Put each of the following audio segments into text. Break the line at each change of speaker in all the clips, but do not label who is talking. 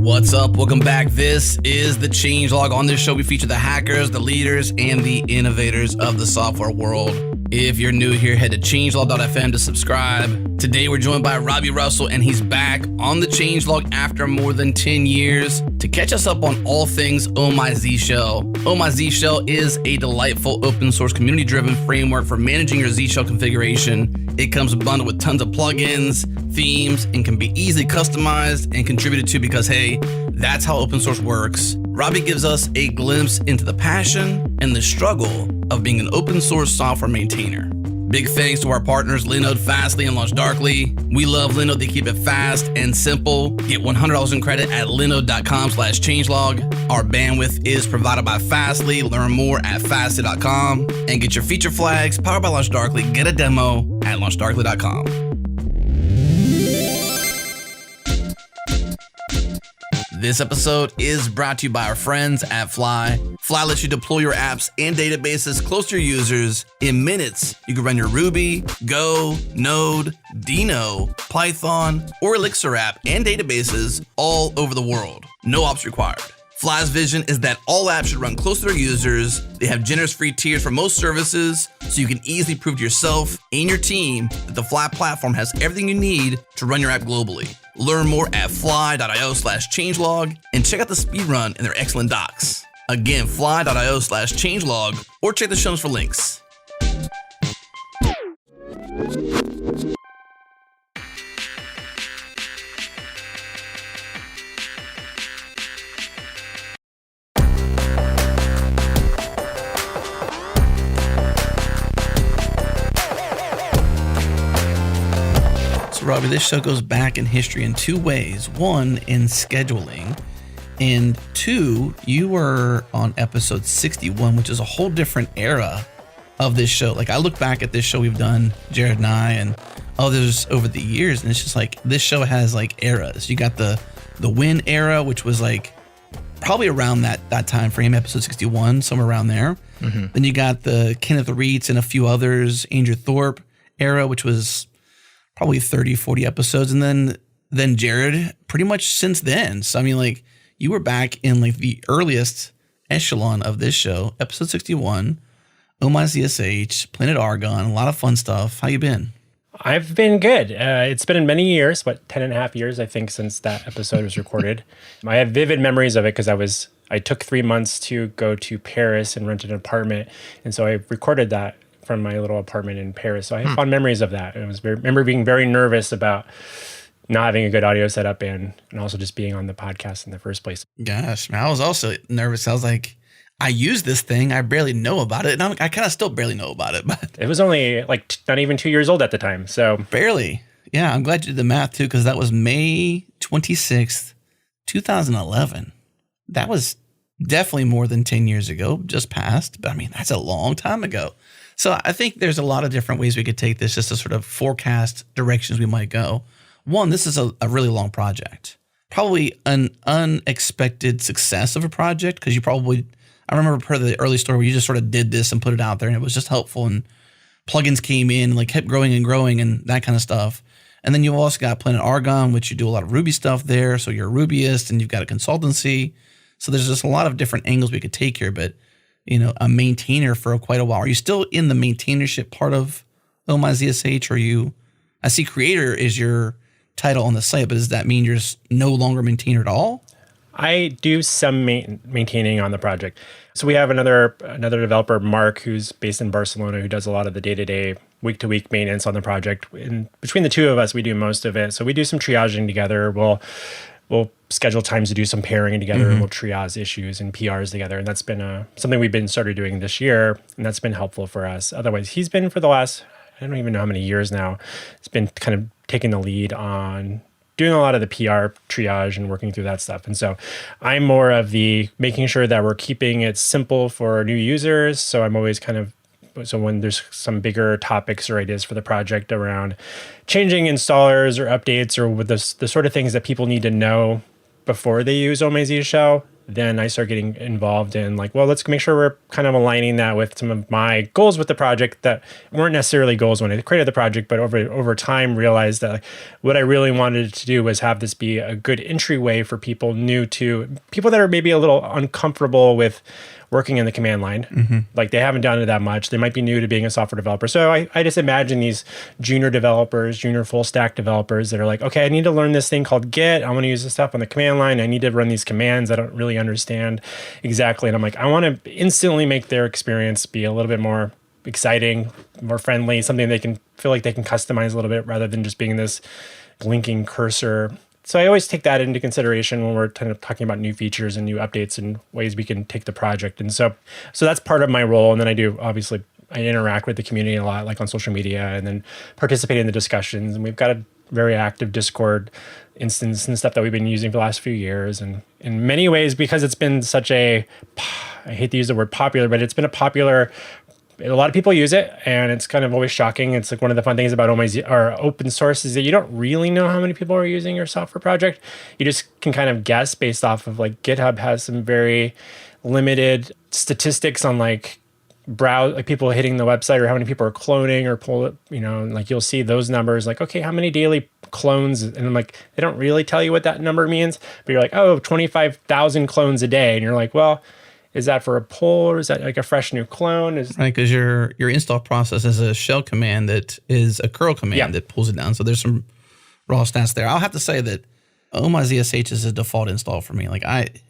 What's up? Welcome back. This is the Changelog. On this show, we feature the hackers, the leaders, and the innovators of the software world. If you're new here, head to changelog.fm to subscribe. Today, we're joined by Robby Russell, and he's back on the Changelog after more than 10 years to catch us up on all things Oh My Zshell. Oh My Zshell is a delightful open source community-driven framework for managing your Zshell configuration. It comes bundled with tons of plugins, themes, and can be easily customized and contributed to because, hey, that's how open source works. Robby gives us a glimpse into the passion and the struggle of being an open source software maintainer. Big thanks to our partners, Linode, Fastly, and LaunchDarkly. We love Linode. They keep it fast and simple. Get $100 in credit at linode.com/changelog. Our bandwidth is provided by Fastly. Learn more at fastly.com and get your feature flags powered by LaunchDarkly. Get a demo at launchdarkly.com. This episode is brought to you by our friends at Fly. Fly lets you deploy your apps and databases close to your users. In minutes, you can run your Ruby, Go, Node, Dino, Python, or Elixir app and databases all over the world. No ops required. Fly's vision is that all apps should run close to their users. They have generous free tiers for most services, so you can easily prove to yourself and your team that the Fly platform has everything you need to run your app globally. Learn more at fly.io/changelog and check out the speed run in their excellent docs. Again, fly.io/changelog or check the show notes for links. Robby, this show goes back in history in two ways. One, in scheduling, and two, you were on episode 61, which is a whole different era of this show. Like, I look back at this show we've done, Jared and I, and others over the years, and it's just like, this show has like eras. You got the Win era, which was like probably around that time frame, episode 61, somewhere around there. Mm-hmm. Then you got the Kenneth Reitz and a few others, Andrew Thorpe era, which was probably 30, 40 episodes. And then Jared pretty much since then. So, I mean, like, you were back in like the earliest echelon of this show, episode 61, Oh My Zsh, Planet Argon, a lot of fun stuff. How you been?
I've been good. It's been many years, 10 and a half years, I think, since that episode was recorded. I have vivid memories of it because I took 3 months to go to Paris and rent an apartment. And so I recorded that from my little apartment in Paris. So I have fond memories of that. And remember being very nervous about not having a good audio setup and also just being on the podcast in the first place.
Gosh, man, I was also nervous. I was like, I use this thing. I barely know about it. And I kind of still barely know about it. But
it was only like not even 2 years old at the time. So
barely. Yeah, I'm glad you did the math too, because that was May 26th, 2011. That was definitely more than 10 years ago, just passed. But I mean, that's a long time ago. So I think there's a lot of different ways we could take this just to sort of forecast directions we might go. One, this is a really long project. Probably an unexpected success of a project because I remember per the early story where you just sort of did this and put it out there and it was just helpful and plugins came in and like kept growing and that kind of stuff. And then you've also got Planet Argon, which you do a lot of Ruby stuff there. So you're a Rubyist and you've got a consultancy. So there's just a lot of different angles we could take here, but you know, a maintainer for quite a while. Are you still in the maintainership part of Oh My Zsh? Or I see creator is your title on the site, but does that mean you're just no longer a maintainer at all?
I do some maintaining on the project. So we have another developer, Mark, who's based in Barcelona, who does a lot of the day-to-day, week-to-week maintenance on the project. And between the two of us, we do most of it. So we do some triaging together. We'll schedule times to do some pairing together, and we'll triage issues and PRs together. And that's been something we've started doing this year, and that's been helpful for us. Otherwise, he's been for the last, I don't even know how many years now, it's been kind of taking the lead on doing a lot of the PR triage and working through that stuff. And so I'm more of the making sure that we're keeping it simple for new users. So I'm always so when there's some bigger topics or ideas for the project around changing installers or updates or with the sort of things that people need to know before they use Oh My Zshell, then I started getting involved in like, well, let's make sure we're kind of aligning that with some of my goals with the project that weren't necessarily goals when I created the project, but over time realized that like, what I really wanted to do was have this be a good entryway for people people that are maybe a little uncomfortable with working in the command line. Like they haven't done it that much. They might be new to being a software developer. So I just imagine these junior developers, junior full stack developers that are like, okay, I need to learn this thing called Git. I want to use this stuff on the command line. I need to run these commands. I don't really understand exactly. And I'm like, I want to instantly make their experience be a little bit more exciting, more friendly, something they can feel like they can customize a little bit rather than just being this blinking cursor. So I always take that into consideration when we're kind of talking about new features and new updates and ways we can take the project. And so that's part of my role. And then I interact with the community a lot, like on social media, and then participate in the discussions. And we've got a very active Discord instance and stuff that we've been using for the last few years. And in many ways, because it's been I hate to use the word popular, but it's been a lot of people use it, and it's kind of always shocking. It's like one of the fun things about open source is that you don't really know how many people are using your software project. You just can kind of guess based off of like GitHub has some very limited statistics on like people hitting the website or how many people are cloning or pull it, like you'll see those numbers like, okay, how many daily clones? And I'm like, they don't really tell you what that number means, but you're like, oh, 25,000 clones a day. And you're like, well, is that for a pull or is that like a fresh new clone?
Right, because your install process is a shell command that is a curl command that pulls it down. So there's some raw stats there. I'll have to say that Oh My Zsh is a default install for me. Like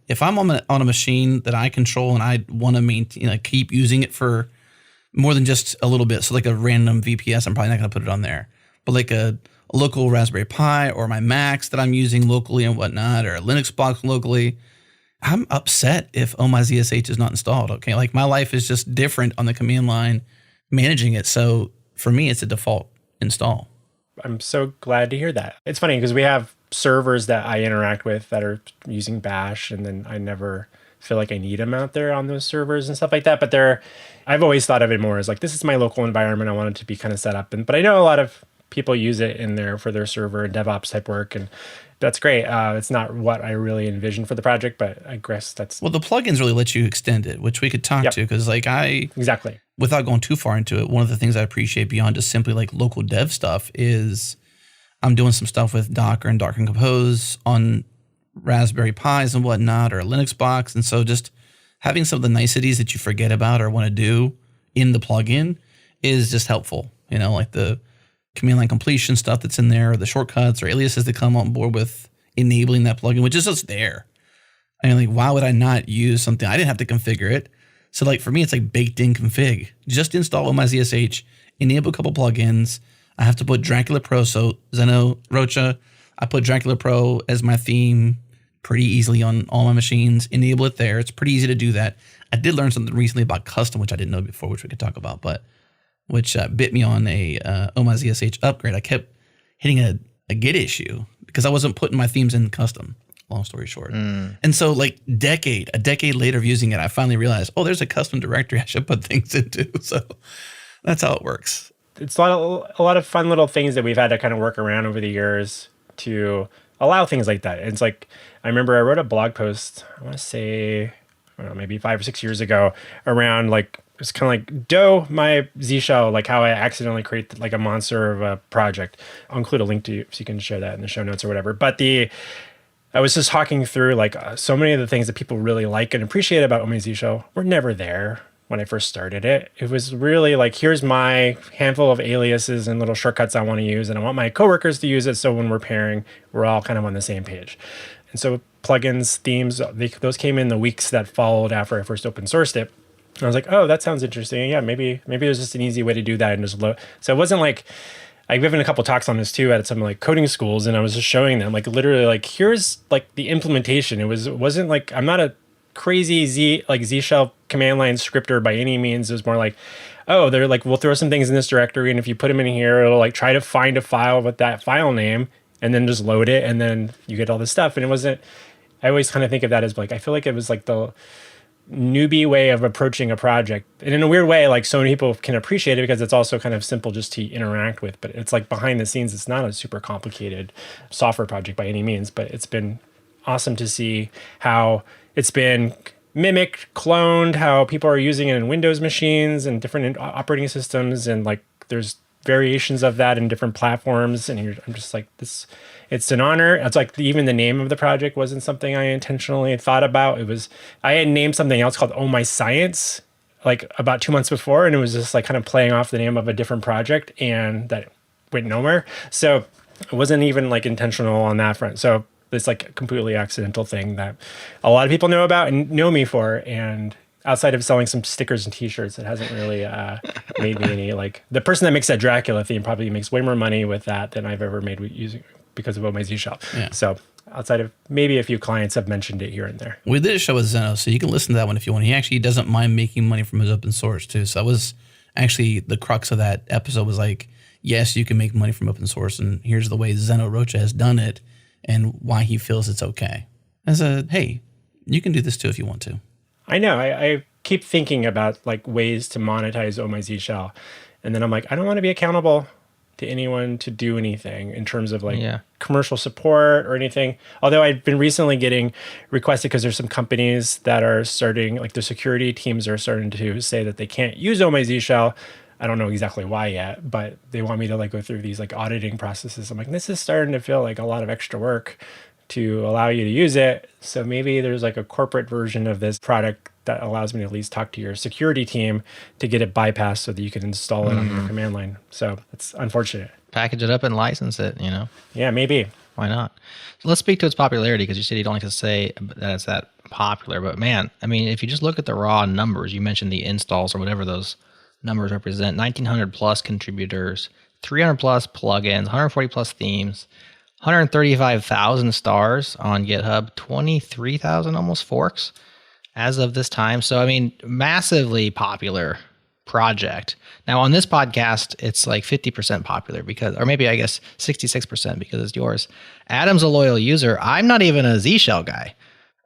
if I'm on a machine that I control and I want to maintain, keep using it for more than just a little bit. So like a random VPS, I'm probably not going to put it on there. But like a local Raspberry Pi or my Macs that I'm using locally and whatnot, or a Linux box locally, I'm upset if Oh My Zsh is not installed. Okay, like my life is just different on the command line managing it. So for me, it's a default install.
I'm so glad to hear that. It's funny because we have servers that I interact with that are using Bash, and then I never feel like I need them out there on those servers and stuff like that. But I've always thought of it more as like, this is my local environment. I want it to be kind of set up. But I know a lot of people use it in there for their server and DevOps type work, and that's great. It's not what I really envisioned for the project, but I guess that's...
Well, the plugins really let you extend it, which we could talk to, because
Exactly.
Without going too far into it, one of the things I appreciate beyond just simply like local dev stuff is I'm doing some stuff with Docker and Docker Compose on Raspberry Pis and whatnot, or a Linux box. And so just having some of the niceties that you forget about or want to do in the plugin is just helpful. Like the command line completion stuff that's in there, or the shortcuts or aliases that come on board with enabling that plugin, which is just there. I mean, like, why would I not use something? I didn't have to configure it. So like for me, it's like baked in config. Just install Oh My Zsh, enable a couple plugins. I have to put Dracula Pro. So Zeno, Rocha, I put Dracula Pro as my theme pretty easily on all my machines. Enable it there. It's pretty easy to do that. I did learn something recently about custom, which I didn't know before, which we could talk about, but which bit me on a Oh My Zsh upgrade. I kept hitting a Git issue because I wasn't putting my themes in custom. Long story short. And so like a decade later of using it, I finally realized, oh, there's a custom directory I should put things into. So that's how it works.
It's a lot of fun little things that we've had to kind of work around over the years to allow things like that. It's like, I remember I wrote a blog post, I want to say, I don't know, maybe 5 or 6 years ago, around like, it's kind of like Oh My Zsh, like how I accidentally create like a monster of a project. I'll include a link to you so you can share that in the show notes or whatever. But I was just talking through like so many of the things that people really like and appreciate about Oh My Zsh were never there when I first started it. It was really like, here's my handful of aliases and little shortcuts I want to use, and I want my coworkers to use it, so when we're pairing, we're all kind of on the same page. And so plugins, themes, those came in the weeks that followed after I first open sourced it. And I was like, oh, that sounds interesting. Yeah, maybe there's just an easy way to do that and just load. So it wasn't like, I've given a couple talks on this too at some like coding schools, and I was just showing them like literally like, here's like the implementation. It wasn't like, I'm not a crazy Zshell command line scripter by any means. It was more like, oh, they're like, we'll throw some things in this directory, and if you put them in here, it'll like try to find a file with that file name and then just load it, and then you get all this stuff. And it wasn't, I always kind of think of that as like, I feel like it was like the newbie way of approaching a project. And in a weird way, like so many people can appreciate it because it's also kind of simple just to interact with, but it's like behind the scenes, it's not a super complicated software project by any means, but it's been awesome to see how it's been mimicked, cloned, how people are using it in Windows machines and different operating systems. And like, there's variations of that in different platforms. And I'm just like, it's an honor. It's like even the name of the project wasn't something I intentionally thought about. I had named something else called Oh My Science, like about 2 months before. And it was just like kind of playing off the name of a different project, and that went nowhere. So it wasn't even like intentional on that front. So it's like a completely accidental thing that a lot of people know about and know me for. And outside of selling some stickers and t-shirts, it hasn't really made me any, like, the person that makes that Dracula theme probably makes way more money with that than I've ever made because of Oh My Zshell. Yeah. So outside of maybe a few clients have mentioned it here and there.
We did a show with Zeno, so you can listen to that one if you want. He actually doesn't mind making money from his open source too. So that was actually the crux of that episode, was like, yes, you can make money from open source, and here's the way Zeno Rocha has done it and why he feels it's okay. As a, hey, you can do this too if you want to.
I know. I keep thinking about like ways to monetize Oh My Zshell. And then I'm like, I don't want to be accountable to anyone to do anything in terms of like commercial support or anything. Although I've been recently getting requested because there's some companies that are starting, like the security teams are starting to say that they can't use Oh My Zshell. I don't know exactly why yet, but they want me to like go through these like auditing processes. I'm like, this is starting to feel like a lot of extra work to allow you to use it. So maybe there's like a corporate version of this product that allows me to at least talk to your security team to get it bypassed so that you can install it on your command line. So it's unfortunate.
Package it up and license it, you know?
Yeah, maybe.
Why not? So let's speak to its popularity, because you said you don't like to say that it's that popular. But man, I mean, if you just look at the raw numbers, you mentioned the installs or whatever those numbers represent, 1,900 plus contributors, 300 plus plugins, 140 plus themes, 135,000 stars on GitHub, 23,000 almost forks as of this time. So, I mean, massively popular project. Now, on this podcast, it's like 50% popular because, or maybe I guess 66% because it's yours. Adam's a loyal user. I'm not even a Zshell guy.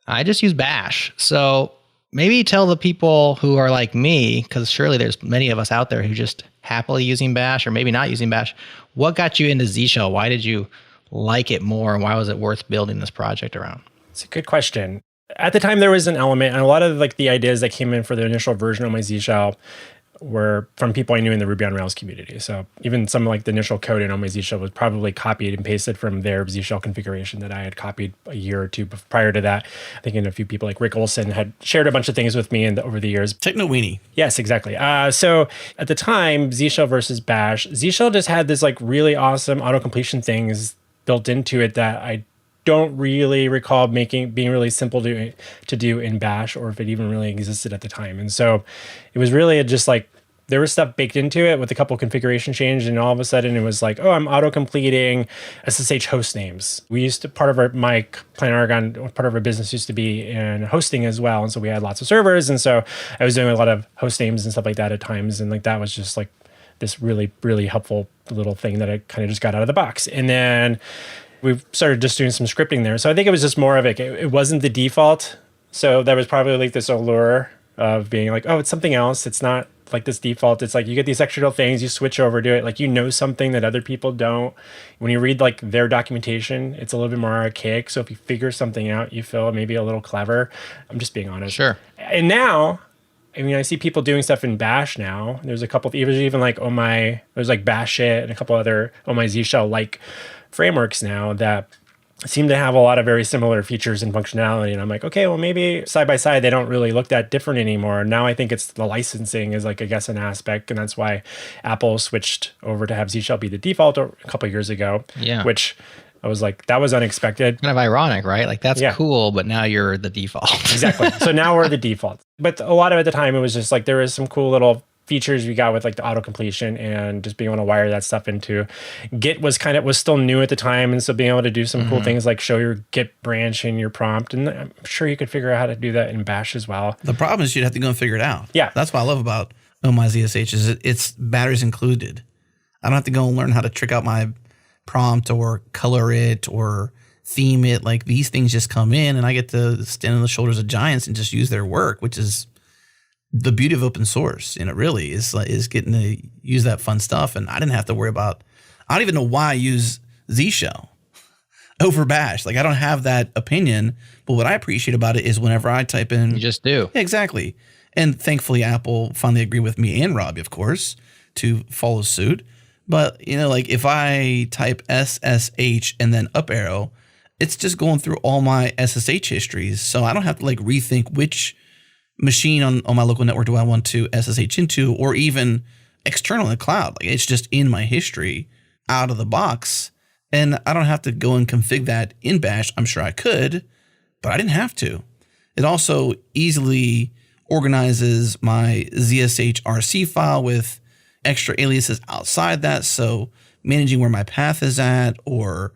I just use Bash. So maybe tell the people who are like me, because surely there's many of us out there who just happily using Bash or maybe not using Bash. What got you into Zshell? Why did you like it more, and why was it worth building this project around?
It's a good question. At the time, there was an element, and a lot of like the ideas that came in for the initial version of my Zshell were from people I knew in the Ruby on Rails community. So even some like the initial code in Oh My Zshell was probably copied and pasted from their Zshell configuration that I had copied a year or two prior to that. I think a few people like Rick Olson had shared a bunch of things with me over the years.
Techno weenie.
Yes, exactly. So at the time, Zshell versus Bash, Zshell just had this like really awesome auto-completion things built into it that I don't really recall being really simple to do in Bash, or if it even really existed at the time. And so it was really just like there was stuff baked into it with a couple configuration changes, and all of a sudden it was like, oh, I'm auto-completing SSH host names. We used to, my Planet Argon, part of our business used to be in hosting as well. And so we had lots of servers. And so I was doing a lot of host names and stuff like that at times. And like that was just like this really, really helpful little thing that I kind of just got out of the box. And then we started just doing some scripting there. So I think it was just more of it wasn't the default. So that was probably like this allure of being like, oh, it's something else. It's not like this default. It's like you get these extra little things, you switch over to it. Like, you know, something that other people don't. When you read like their documentation, it's a little bit more archaic. So if you figure something out, you feel maybe a little clever. I'm just being honest.
Sure.
And now, I mean, I see people doing stuff in Bash now. There's a couple, even like there's like Bash it and a couple other Oh My Zshell like frameworks now that seem to have a lot of very similar features and functionality. And I'm like, okay, well, maybe side by side, they don't really look that different anymore. Now I think it's the licensing is like, I guess, an aspect. And that's why Apple switched over to have Zshell be the default a couple of years ago, which I was like, that was unexpected.
Kind of ironic, right? Like that's cool, but now you're the default.
Exactly. So now we're the default. But a lot of at the time, it was just like, there was some cool little features we got with like the auto completion and just being able to wire that stuff into Git was still new at the time. And so being able to do some cool things like show your Git branch in your prompt. And I'm sure you could figure out how to do that in Bash as well.
The problem is you'd have to go and figure it out.
Yeah.
That's what I love about Oh My Zsh is it's batteries included. I don't have to go and learn how to trick out my prompt or color it or theme it. Like these things just come in and I get to stand on the shoulders of giants and just use their work, which is the beauty of open source. And it really is getting to use that fun stuff. And I didn't have to worry about, I don't even know why I use Zshell. over Bash. Like I don't have that opinion, but what I appreciate about it is whenever I type in,
You just do.
yeah, exactly. And thankfully, Apple finally agreed with me and Robby, of course, to follow suit. But like if I type SSH and then up arrow, it's just going through all my SSH histories, so I don't have to like rethink which machine on my local network do I want to SSH into, or even external in the cloud. Like it's just in my history out of the box. And I don't have to go and config that in Bash. I'm sure I could, but I didn't have to. It also easily organizes my ZSHRC file with extra aliases outside that. So managing where my path is at or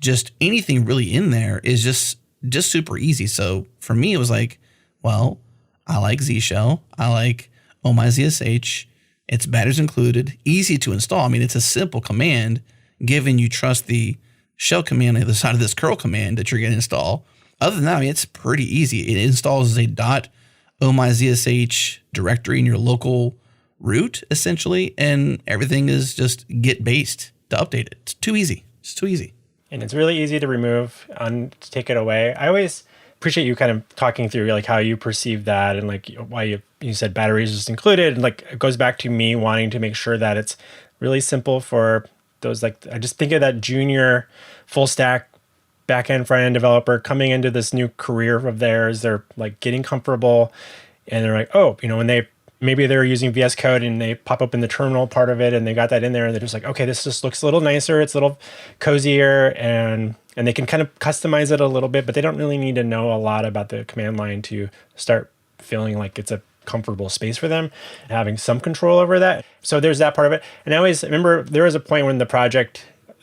just anything really in there is just super easy. So for me, it was like, well, I like Zshell. I like Oh My Zsh. It's batteries included, easy to install. I mean, it's a simple command, given you trust the shell command on the other side of this curl command that you're going to install. Other than that, I mean, it's pretty easy. It installs a .omyzsh directory in your local root, essentially, and everything is just Git based to update it. It's too easy. It's too easy.
And it's really easy to remove and to take it away. I always appreciate you kind of talking through like how you perceive that and like why you said batteries just included. And like it goes back to me wanting to make sure that it's really simple for those, like I just think of that junior full stack back-end front-end developer coming into this new career of theirs. They're like getting comfortable and they're like, oh, when maybe they're using VS Code and they pop up in the terminal part of it and they got that in there and they're just like, okay, this just looks a little nicer. It's a little cozier and they can kind of customize it a little bit, but they don't really need to know a lot about the command line to start feeling like it's a comfortable space for them, having some control over that. So there's that part of it. And I always remember there was a point when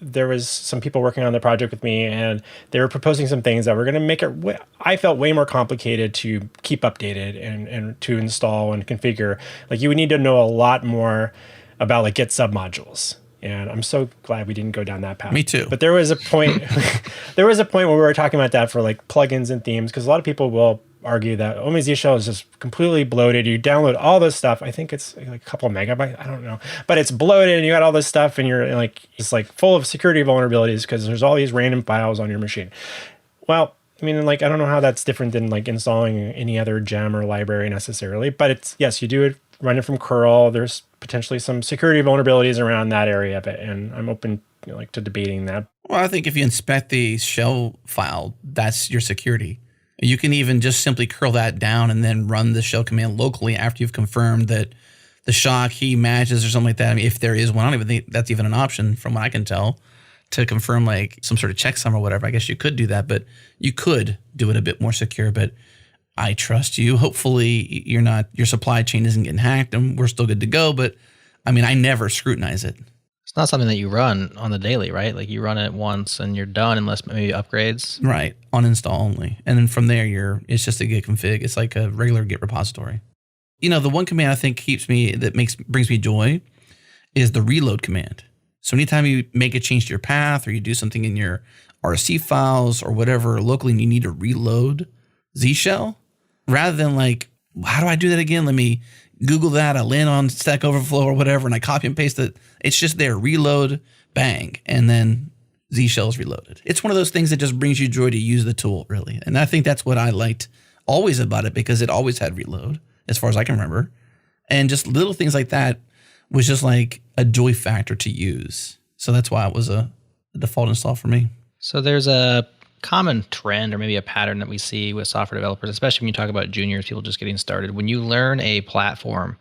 there was some people working on the project with me and they were proposing some things that were going to make it, I felt, way more complicated to keep updated and to install and configure. Like you would need to know a lot more about like Git submodules. And I'm so glad we didn't go down that path.
Me too.
But there was a point, where we were talking about that for like plugins and themes, because a lot of people will argue that Oh My Zshell is just completely bloated. You download all this stuff. I think it's like a couple of megabytes. I don't know, but it's bloated and you got all this stuff and you're like, it's like full of security vulnerabilities because there's all these random files on your machine. Well, I mean, like, I don't know how that's different than like installing any other gem or library necessarily, but it's, yes, you do it, run it from curl. There's potentially some security vulnerabilities around that area of it. And I'm open to debating that.
Well, I think if you inspect the shell file, that's your security. You can even just simply curl that down and then run the shell command locally after you've confirmed that the SHA key matches or something like that. I mean, if there is one, I don't even think that's even an option from what I can tell to confirm like some sort of checksum or whatever. I guess you could do that, but you could do it a bit more secure. But I trust you. Hopefully your supply chain isn't getting hacked and we're still good to go. But I mean, I never scrutinize it.
It's not something that you run on the daily, right? Like you run it once and you're done unless maybe upgrades.
Right. On install only. And then from there, it's just a Git config. It's like a regular Git repository. The one command I think brings me joy is the reload command. So anytime you make a change to your path or you do something in your RC files or whatever locally and you need to reload Zshell, rather than like, how do I do that again? Let me Google that. I land on Stack Overflow or whatever, and I copy and paste it. It's just there, reload, bang, and then Zshell is reloaded. It's one of those things that just brings you joy to use the tool, really. And I think that's what I liked always about it, because it always had reload, as far as I can remember. And just little things like that was just like a joy factor to use. So that's why it was a default install for me.
So there's a common trend or maybe a pattern that we see with software developers, especially when you talk about juniors, people just getting started. When you learn a platform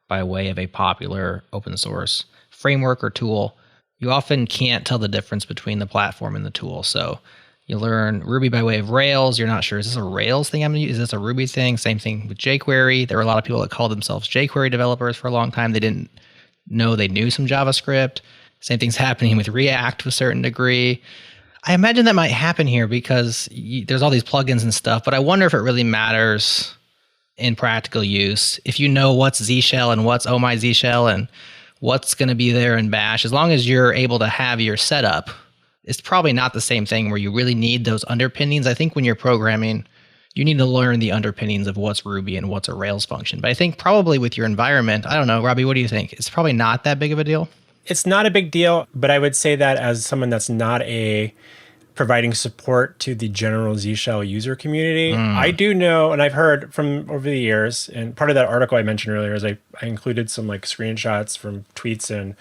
by way of a popular open source framework or tool, you often can't tell the difference between the platform and the tool. So you learn Ruby by way of Rails. You're not sure, is this a Rails thing I'm going to use? Is this a Ruby thing? Same thing with jQuery. There were a lot of people that called themselves jQuery developers for a long time. They didn't know they knew some JavaScript. Same thing's happening with React to a certain degree. I imagine that might happen here because there's all these plugins and stuff, but I wonder if it really matters in practical use. If you know what's Zshell and what's Oh My Zshell and what's going to be there in Bash, as long as you're able to have your setup, it's probably not the same thing where you really need those underpinnings. I think when you're programming, you need to learn the underpinnings of what's Ruby and what's a Rails function. But I think probably with your environment, I don't know, Robby, what do you think? It's probably not that big of a deal.
It's not a big deal, but I would say that as someone that's not a providing support to the general Zshell user community. I do know, and I've heard from over the years, and part of that article I mentioned earlier is I included some like screenshots from tweets and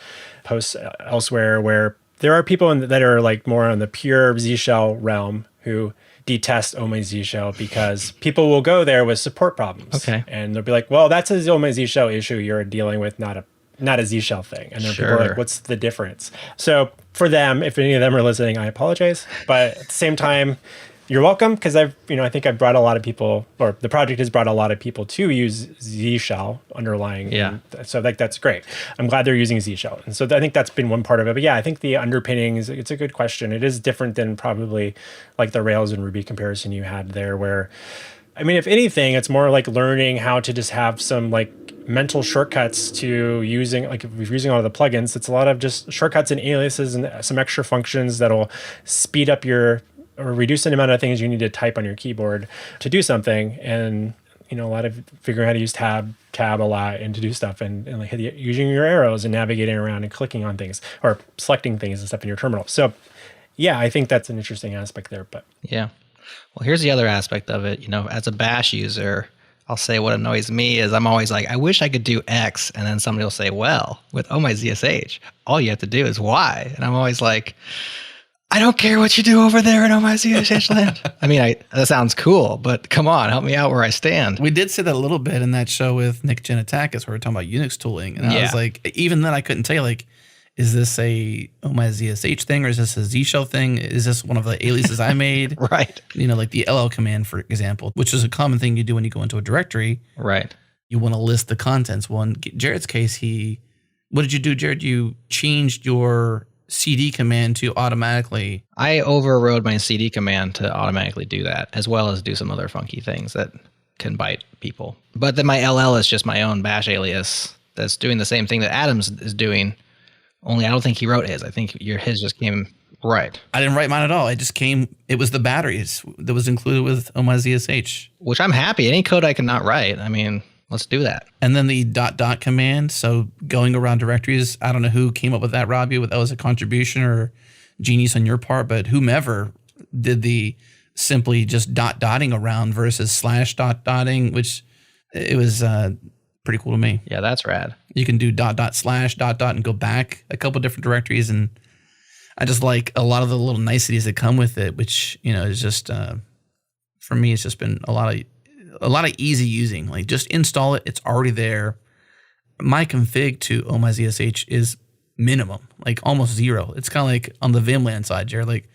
posts elsewhere where there are people that are like more on the pure Zshell realm who detest Oh My Zsh because people will go there with support problems.
Okay.
And they'll be like, well, that's a Oh My Zsh issue you're dealing with, not a Zshell thing. And then people are like, what's the difference? So for them, if any of them are listening, I apologize. But at the same time, you're welcome, because I think I've brought a lot of people, or the project has brought a lot of people to use Zshell underlying.
Yeah.
So like that's great. I'm glad they're using Zshell. And so I think that's been one part of it. But yeah, I think the underpinnings, it's a good question. It is different than probably like the Rails and Ruby comparison you had there, where, I mean, if anything, it's more like learning how to just have some like mental shortcuts to using, like if you're using all of the plugins, it's a lot of just shortcuts and aliases and some extra functions that'll speed up or reduce the amount of things you need to type on your keyboard to do something. And, a lot of figuring out how to use tab a lot and to do stuff and like using your arrows and navigating around and clicking on things or selecting things and stuff in your terminal. So yeah, I think that's an interesting aspect there, but
yeah. Well, here's the other aspect of it. As a Bash user, I'll say what annoys me is I'm always like, I wish I could do X. And then somebody will say, well, with Oh My Zsh, all you have to do is Y. And I'm always like, I don't care what you do over there in Oh My Zsh land. I mean, that sounds cool, but come on, help me out where I stand.
We did say that a little bit in that show with Nick Genetakis where we were talking about Unix tooling. And I was like, even then I couldn't tell you, like, is this a Oh My Zsh thing or is this a Zshell thing? Is this one of the aliases I made?
Right.
Like the LL command, for example, which is a common thing you do when you go into a directory.
Right.
You want to list the contents. Well, in Jared's case, what did you do, Jared? You changed your CD command to automatically.
I overrode my CD command to automatically do that, as well as do some other funky things that can bite people. But then my LL is just my own Bash alias that's doing the same thing that Adams is doing, only I don't think he wrote his. I think his just came right.
I didn't write mine at all. It was the batteries that was included with Oh My Zsh.
Which I'm happy. Any code I cannot write, I mean, let's do that.
And then the ... command. So going around directories, I don't know who came up with that, Robby, that was a contribution or genius on your part, but whomever did the simply just dotting around versus /dotting, which it was pretty cool to me.
Yeah, that's rad.
You can do ... and go back a couple different directories. And I just like a lot of the little niceties that come with it, which, is just, for me, it's just been a lot of easy using. Like just install it. It's already there. My config to Oh My Zsh is minimum, like almost zero. It's kind of like on the Vimland side, Jared. Like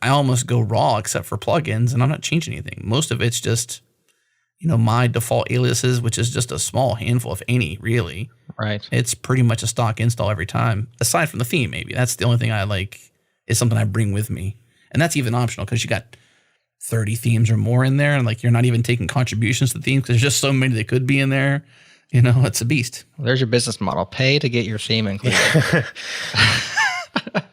I almost go raw except for plugins and I'm not changing anything. Most of it's just, my default aliases, which is just a small handful, if any, really.
Right.
It's pretty much a stock install every time, aside from the theme, maybe. That's the only thing I like, is something I bring with me. And that's even optional because you got 30 themes or more in there, and like you're not even taking contributions to themes because there's just so many that could be in there. It's a beast.
Well, there's your business model. Pay to get your theme included.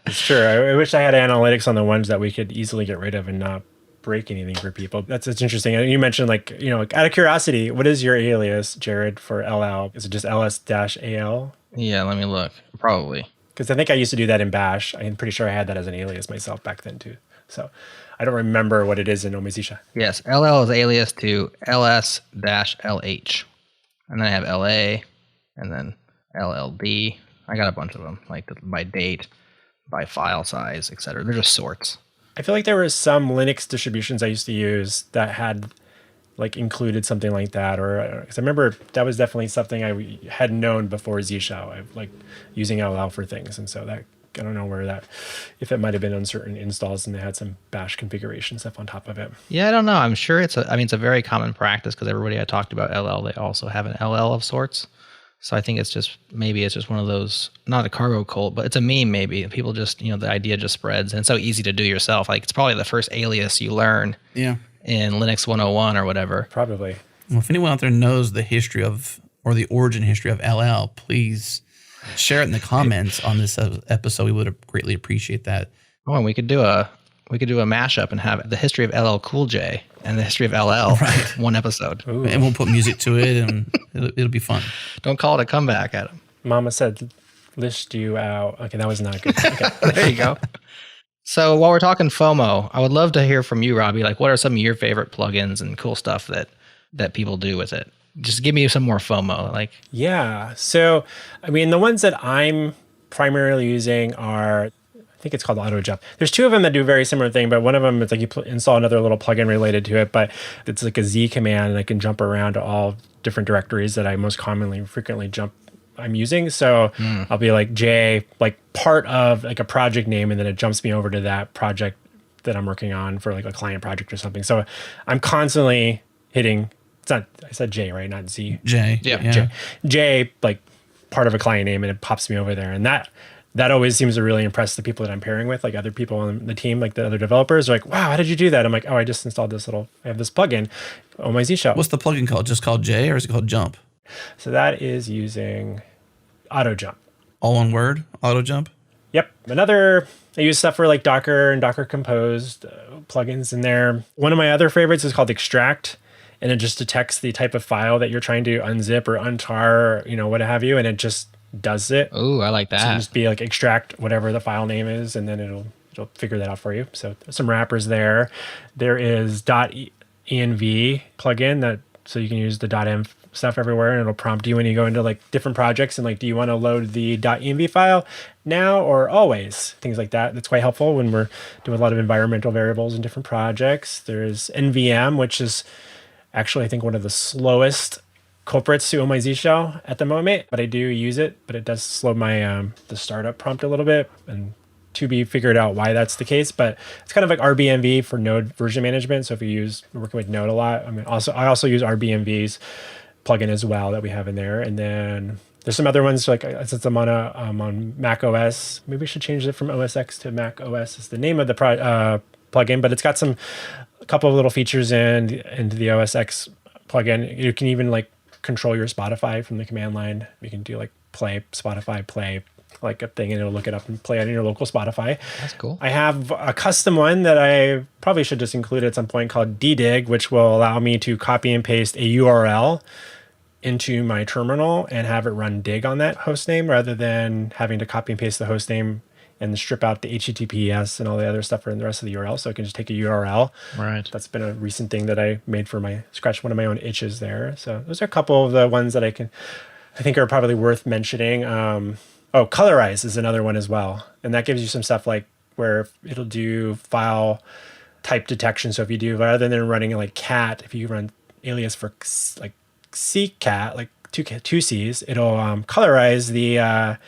It's true. I wish I had analytics on the ones that we could easily get rid of and not break anything for people. That's interesting. And you mentioned like out of curiosity, what is your alias, Jared, for LL? Is it just ls-al?
Yeah, let me look. Probably.
Because I think I used to do that in Bash. I'm pretty sure I had that as an alias myself back then too. So I don't remember what it is in Oh My Zsh.
Yes, LL is alias to ls-lh. And then I have LA, and then LLD. I got a bunch of them, like by date, by file size, etc. They're just sorts.
I feel like there were some Linux distributions I used to use that had like included something like that, or because I remember that was definitely something I had known before Zshell. I like using LL for things, and so that I don't know if it might have been on certain installs and they had some Bash configuration stuff on top of it.
Yeah, I don't know. I'm sure it's a very common practice because everybody I talked about LL, they also have an LL of sorts. So I think maybe it's just one of those, not a cargo cult, but it's a meme maybe. People just, the idea just spreads and it's so easy to do yourself. Like it's probably the first alias you learn in Linux 101 or whatever.
Probably.
Well, if anyone out there knows the history of, or the origin history of LL, please share it in the comments on this episode. We would greatly appreciate that.
Oh, and we could do a mashup and have the history of LL Cool J and the history of LL, one episode.
Ooh. And we'll put music to it, and it'll be fun.
Don't call it a comeback, Adam.
Mama said, list you out. Okay, that was not good. Okay.
There you go. So while we're talking FOMO, I would love to hear from you, Robby. Like, what are some of your favorite plugins and cool stuff that people do with it? Just give me some more FOMO. Like,
Yeah. So, I mean, the ones that I'm primarily using are, I think it's called Auto Jump. There's two of them that do a very similar thing, but one of them is like you install another little plugin related to it, but it's like a Z command, and I can jump around to all different directories that I most frequently I'm using. So I'll be like J, like part of like a project name, and then it jumps me over to that project that I'm working on for like a client project or something. So I'm constantly hitting, it's not, I said J, right? Not Z.
J.
Yeah. J, like part of a client name, and it pops me over there. And that always seems to really impress the people that I'm pairing with, like other people on the team, like the other developers are like, wow, how did you do that? I'm like, oh, I just installed I have this plugin, Oh My Zsh.
What's the plugin called? Just called J, or is it called Jump?
So that is using Auto Jump.
All one word, Auto Jump?
Yep. I use stuff for like Docker and Docker Composed plugins in there. One of my other favorites is called Extract, and it just detects the type of file that you're trying to unzip or untar, or, what have you, and it just does it.
oh, I like
So
that.
just be like extract whatever the file name is, and then it'll figure that out for you. So there's some wrappers there. There is .env plugin so you can use the .env stuff everywhere, and it'll prompt you when you go into like different projects and like, do you want to load the .env file now or always? Things like that. That's quite helpful when we're doing a lot of environmental variables in different projects. There's NVM, which is actually, I think, one of the slowest culprits to Oh My Zsh at the moment, but I do use it, but it does slow my the startup prompt a little bit, and to be figured out why that's the case. But it's kind of like RBMV for Node version management. So if you're working with Node a lot, I also use RBMV's plugin as well that we have in there. And then there's some other ones, like since I'm on Mac OS, maybe we should change it from OS X to Mac OS is the name of the plugin, but it's got a couple of little features into the OS X plugin. You can even like control your Spotify from the command line. You can do like Spotify play like a thing, and it'll look it up and play it on your local Spotify.
That's cool.
I have a custom one that I probably should just include at some point called ddig, which will allow me to copy and paste a URL into my terminal and have it run dig on that host name, rather than having to copy and paste the host name and strip out the HTTPS and all the other stuff in the rest of the URL. So I can just take a URL.
Right.
That's been a recent thing that I made for scratch one of my own itches there. So those are a couple of the ones that I think are probably worth mentioning. Colorize is another one as well. And that gives you some stuff like where it'll do file type detection. So if you do, rather than running like cat, if you run alias for like ccat, like two C's, it'll colorize the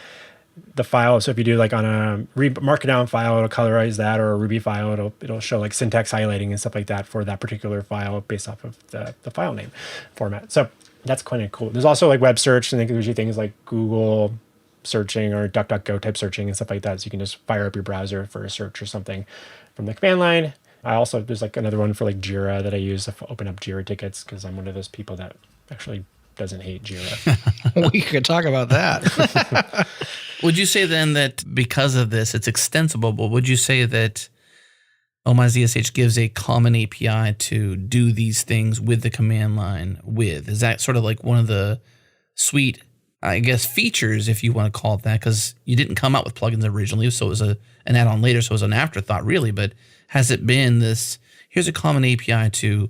file. So if you do like on a markdown file, it'll colorize that, or a Ruby file, it'll show like syntax highlighting and stuff like that for that particular file based off of the file name format. So that's kind of cool. There's also like web search, and it gives you things like Google searching or DuckDuckGo type searching and stuff like that. So you can just fire up your browser for a search or something from the command line. There's like another one for like Jira that I use to open up Jira tickets, because I'm one of those people that actually doesn't hate Jira.
We could talk about that.
Would you say then that because of this, it's extensible, but would you say that Oh My Zsh gives a common API to do these things with the command line with? Is that sort of like one of the sweet, I guess, features, if you want to call it that? Because you didn't come out with plugins originally, so it was an add-on later, so it was an afterthought, really. But has it been this, here's a common API to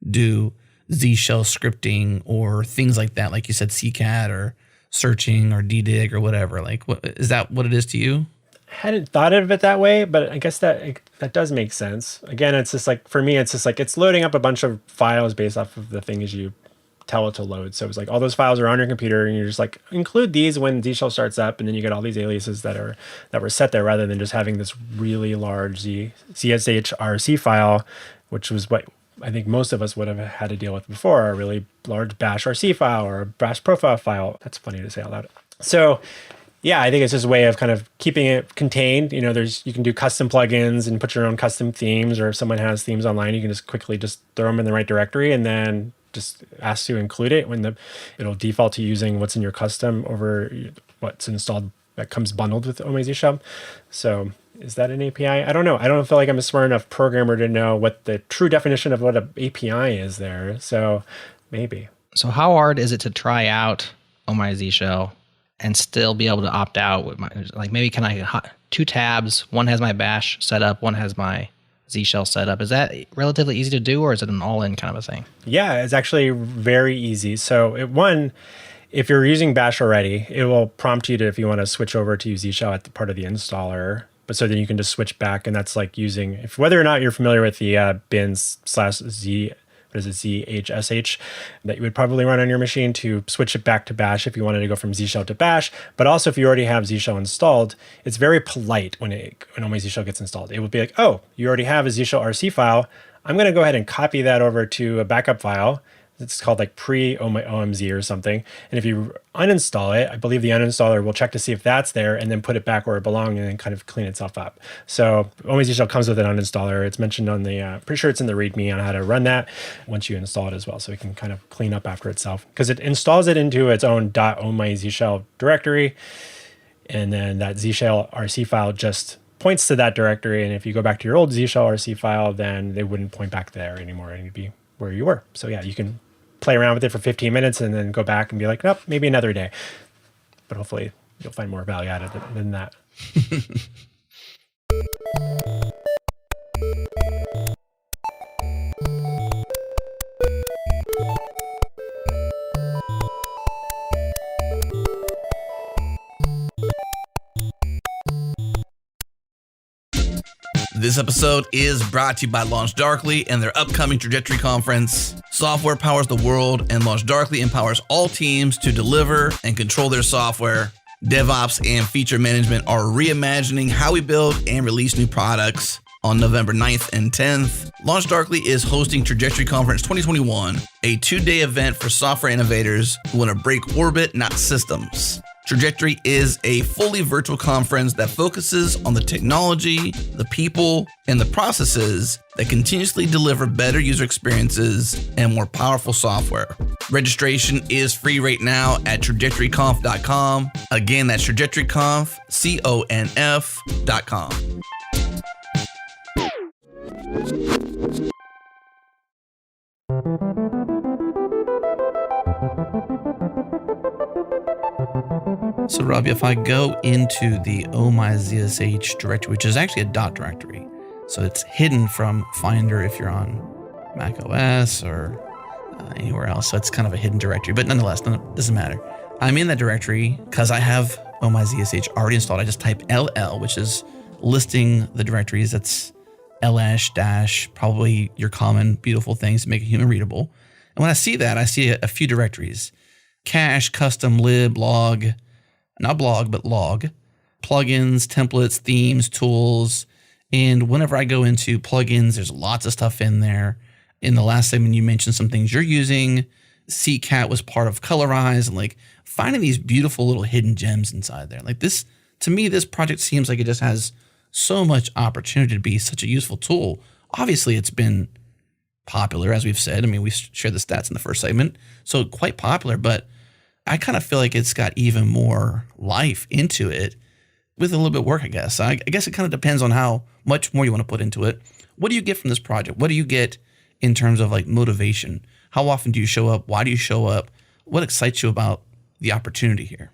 do Zshell scripting or things like that, like you said, ccat or searching or ddig or whatever? Like, is that what it is to you?
I hadn't thought of it that way, but I guess that does make sense. Again, it's just like, for me, it's just like it's loading up a bunch of files based off of the things you tell it to load. So it's like all those files are on your computer, and you're just like, include these when Zshell starts up, and then you get all these aliases that were set there, rather than just having this really large CSHRC file, which was what I think most of us would have had to deal with before, a really large bash RC file or a bash profile file. That's funny to say out loud. So yeah, I think it's just a way of kind of keeping it contained. You can do custom plugins and put your own custom themes, or if someone has themes online, you can just quickly just throw them in the right directory, and then just ask to include it when it'll default to using what's in your custom over what's installed that comes bundled with Oh My Zsh. So is that an API? I don't know. I don't feel like I'm a smart enough programmer to know what the true definition of what an API is there. So maybe.
So how hard is it to try out Oh My Zsh and still be able to opt out with my, like maybe can I 2 tabs, one has my bash set up, one has my Zshell set up. Is that relatively easy to do, or is it an all-in kind of a thing?
Yeah, it's actually very easy. So if you're using bash already, it will prompt you to, if you want to switch over to use Zshell at the part of the installer. But so then you can just switch back, and that's like using, if whether or not you're familiar with the bins/z, what is it, ZHSH, that you would probably run on your machine to switch it back to bash if you wanted to go from Zshell to bash. But also if you already have Zshell installed, it's very polite when Oh My Zshell gets installed. It would be like, oh, you already have a Zshell RC file. I'm going to go ahead and copy that over to a backup file. It's called like Oh My OMZ or something. And if you uninstall it, I believe the uninstaller will check to see if that's there and then put it back where it belongs and then kind of clean itself up. So Oh My Zshell comes with an uninstaller. It's mentioned on the, pretty sure it's in the README on how to run that once you install it as well. So it can kind of clean up after itself because it installs it into its own .oh my Zshell directory. And then that Zshell RC file just points to that directory. And if you go back to your old Zshell RC file, then they wouldn't point back there anymore. And you'd be where you were. So yeah, you can play around with it for 15 minutes and then go back and be like, nope, maybe another day. But hopefully you'll find more value out of it than that.
This episode is brought to you by LaunchDarkly and their upcoming Trajectory Conference. Software powers the world, and LaunchDarkly empowers all teams to deliver and control their software. DevOps and feature management are reimagining how we build and release new products. On November 9th and 10th, LaunchDarkly is hosting Trajectory Conference 2021, a 2-day event for software innovators who want to break orbit, not systems. Trajectory is a fully virtual conference that focuses on the technology, the people, and the processes that continuously deliver better user experiences and more powerful software. Registration is free right now at trajectoryconf.com. Again, that's trajectoryconf, CONF.com. So Robby, if I go into the Oh My Zsh directory, which is actually a dot directory, so it's hidden from Finder if you're on Mac OS or anywhere else. So it's kind of a hidden directory, but nonetheless, it doesn't matter. I'm in that directory because I have Oh My Zsh already installed. I just type LL, which is listing the directories. That's ls- probably your common beautiful things to make it human readable. And when I see that, I see a few directories: cache, custom, lib, log, not blog, but log, plugins, templates, themes, tools. And whenever I go into plugins, there's lots of stuff in there. In the last segment, you mentioned some things you're using. CCAT was part of Colorize, and like finding these beautiful little hidden gems inside there. Like this, to me, this project seems like it just has so much opportunity to be such a useful tool. Obviously, it's been popular, as we've said. I mean, we shared the stats in the first segment. So quite popular, but I kind of feel like it's got even more life into it with a little bit of work, I guess. I guess it kind of depends on how much more you want to put into it. What do you get from this project? What do you get in terms of like motivation? How often do you show up? Why do you show up? What excites you about the opportunity here?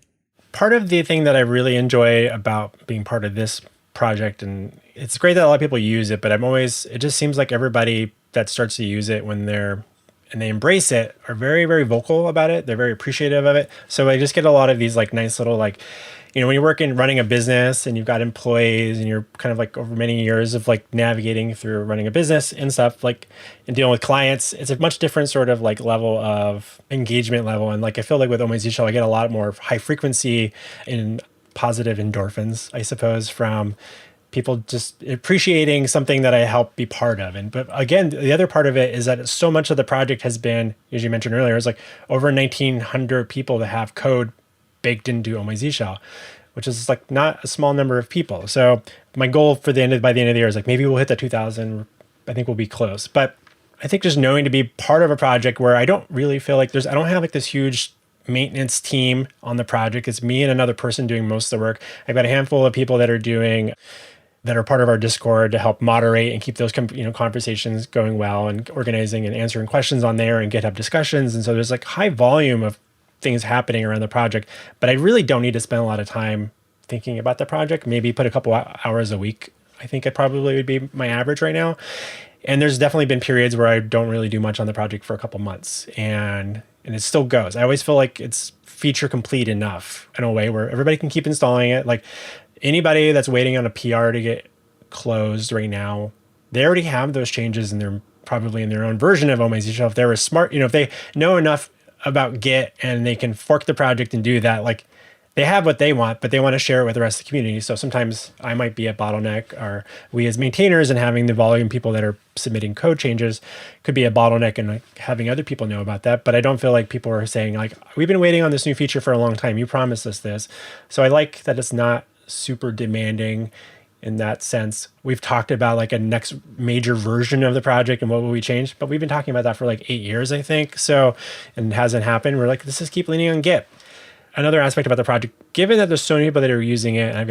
Part of the thing that I really enjoy about being part of this project, and it's great that a lot of people use it, but it just seems like everybody that starts to use it and they embrace it are very, very vocal about it. They're very appreciative of it. So I just get a lot of these like nice little like, you know, when you're running a business and you've got employees and you're kind of like over many years of like navigating through running a business and stuff like and dealing with clients, it's a much different sort of like level of engagement level. And like I feel like with Oh My Zsh, I get a lot more high frequency and positive endorphins, I suppose, from people just appreciating something that I help be part of. But again, the other part of it is that so much of the project has been, as you mentioned earlier, it's like over 1,900 people that have code baked into Oh My Zsh, which is like not a small number of people. So my goal by the end of the year is like maybe we'll hit the 2,000. I think we'll be close. But I think just knowing to be part of a project where I don't really feel like I don't have like this huge maintenance team on the project. It's me and another person doing most of the work. I've got a handful of people that are part of our Discord to help moderate and keep those conversations going well and organizing and answering questions on there and GitHub discussions. And so there's like high volume of things happening around the project, but I really don't need to spend a lot of time thinking about the project. Maybe put a couple hours a week. I think it probably would be my average right now. And there's definitely been periods where I don't really do much on the project for a couple months, and it still goes. I always feel like it's feature complete enough in a way where everybody can keep installing it. Like anybody that's waiting on a PR to get closed right now, they already have those changes and they're probably in their own version of Oh My Zsh. If they were smart, if they know enough about Git and they can fork the project and do that, like they have what they want, but they want to share it with the rest of the community. So sometimes I might be a bottleneck, or we as maintainers and having the volume people that are submitting code changes could be a bottleneck, and like having other people know about that. But I don't feel like people are saying like, we've been waiting on this new feature for a long time. You promised us this. So I like that it's not super demanding in that sense. We've talked about like a next major version of the project and what will we change, but we've been talking about that for like 8 years, I think. So, and it hasn't happened. We're like, let's just keep leaning on Git. Another aspect about the project, given that there's so many people that are using it, and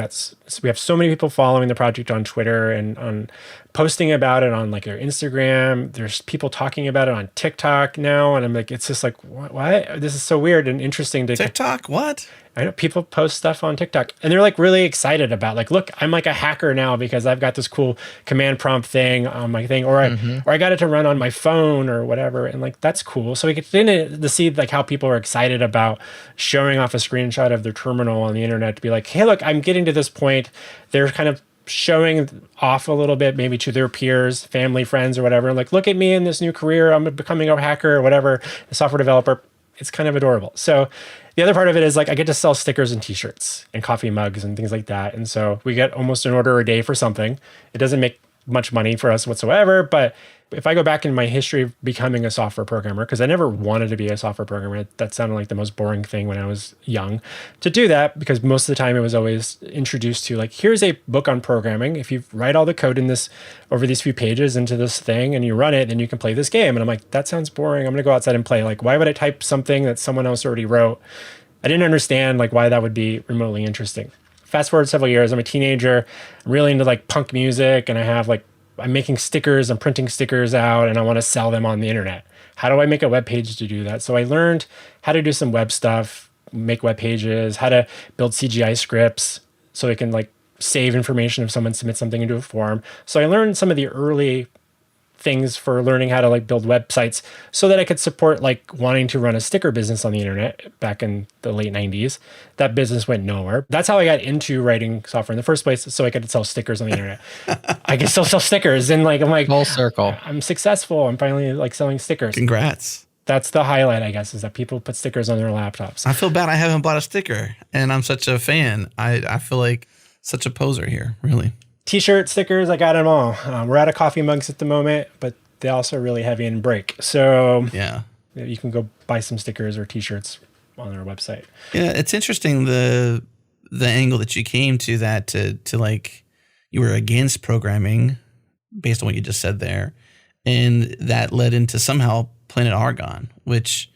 we have so many people following the project on Twitter and on posting about it on like their Instagram. There's people talking about it on TikTok now, and I'm like, it's just like, what? This is so weird and interesting to
TikTok. What?
I know people post stuff on TikTok and they're like really excited about like, look, I'm like a hacker now because I've got this cool command prompt thing on my thing, or I got it to run on my phone or whatever. And like, that's cool. So we get to see like how people are excited about showing off a screenshot of their terminal on the internet to be like, hey, look, I'm getting to this point. They're kind of showing off a little bit, maybe to their peers, family, friends, or whatever. Like, look at me in this new career. I'm becoming a hacker or whatever, a software developer. It's kind of adorable. So the other part of it is like I get to sell stickers and t-shirts and coffee mugs and things like that. And so we get almost an order a day for something. It doesn't make much money for us whatsoever, but if I go back in my history of becoming a software programmer, because I never wanted to be a software programmer, that sounded like the most boring thing when I was young to do that, because most of the time it was always introduced to like, here's a book on programming. If you write all the code in this over these few pages into this thing and you run it, then you can play this game. And I'm like, that sounds boring. I'm going to go outside and play. Like, why would I type something that someone else already wrote? I didn't understand like why that would be remotely interesting. Fast forward several years, I'm a teenager. I'm really into like punk music, and I'm making stickers, I'm printing stickers out, and I want to sell them on the internet. How do I make a web page to do that? So I learned how to do some web stuff, make web pages, how to build CGI scripts so it can like save information if someone submits something into a form. So I learned some of the early things for learning how to like build websites so that I could support like wanting to run a sticker business on the internet back in the late 90s. That business went nowhere. That's how I got into writing software in the first place, so I could sell stickers on the internet. I can still sell stickers, and like I'm like
full circle.
I'm successful. I'm finally like selling stickers.
Congrats.
That's the highlight, I guess, is that people put stickers on their laptops.
I feel bad I haven't bought a sticker, and I'm such a fan. I feel like such a poser here, really.
T-shirt, stickers, I got them all. We're out of coffee mugs at the moment, but they also are really heavy and break. So
yeah,
you can go buy some stickers or T-shirts on our website.
Yeah, it's interesting the angle that you came to that to like you were against programming based on what you just said there, and that led into somehow Planet Argon, which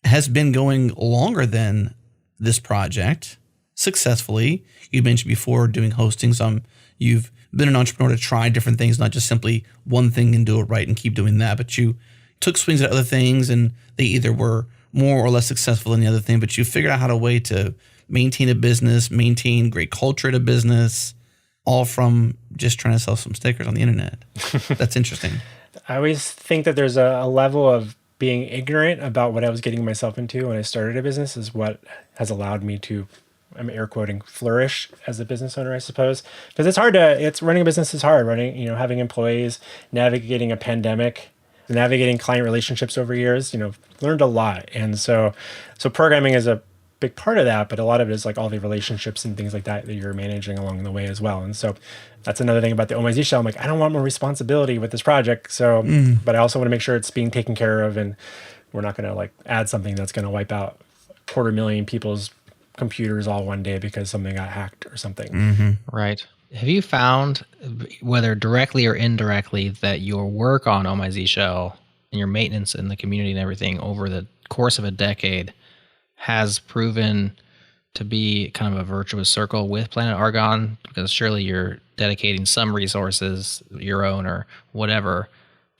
has been going longer than this project successfully. You mentioned before doing hosting some. You've been an entrepreneur to try different things, not just simply one thing and do it right and keep doing that, but you took swings at other things and they either were more or less successful than the other thing, but you figured out how to way to maintain a business, maintain great culture at a business, all from just trying to sell some stickers on the internet. That's interesting.
I always think that there's a level of being ignorant about what I was getting myself into when I started a business is what has allowed me to, I'm air quoting, flourish as a business owner, I suppose. Because running a business is hard, having employees, navigating a pandemic, navigating client relationships over years, learned a lot. And so programming is a big part of that, but a lot of it is like all the relationships and things like that you're managing along the way as well. And so that's another thing about the Oh My Zsh. I'm like, I don't want more responsibility with this project. So, but I also want to make sure it's being taken care of, and we're not going to like add something that's going to wipe out 250,000 people's computers all one day because something got hacked or something.
Mm-hmm. Right. Have you found, whether directly or indirectly, that your work on Oh My Zsh and your maintenance in the community and everything over the course of a decade has proven to be kind of a virtuous circle with Planet Argon? Because surely you're dedicating some resources, your own or whatever,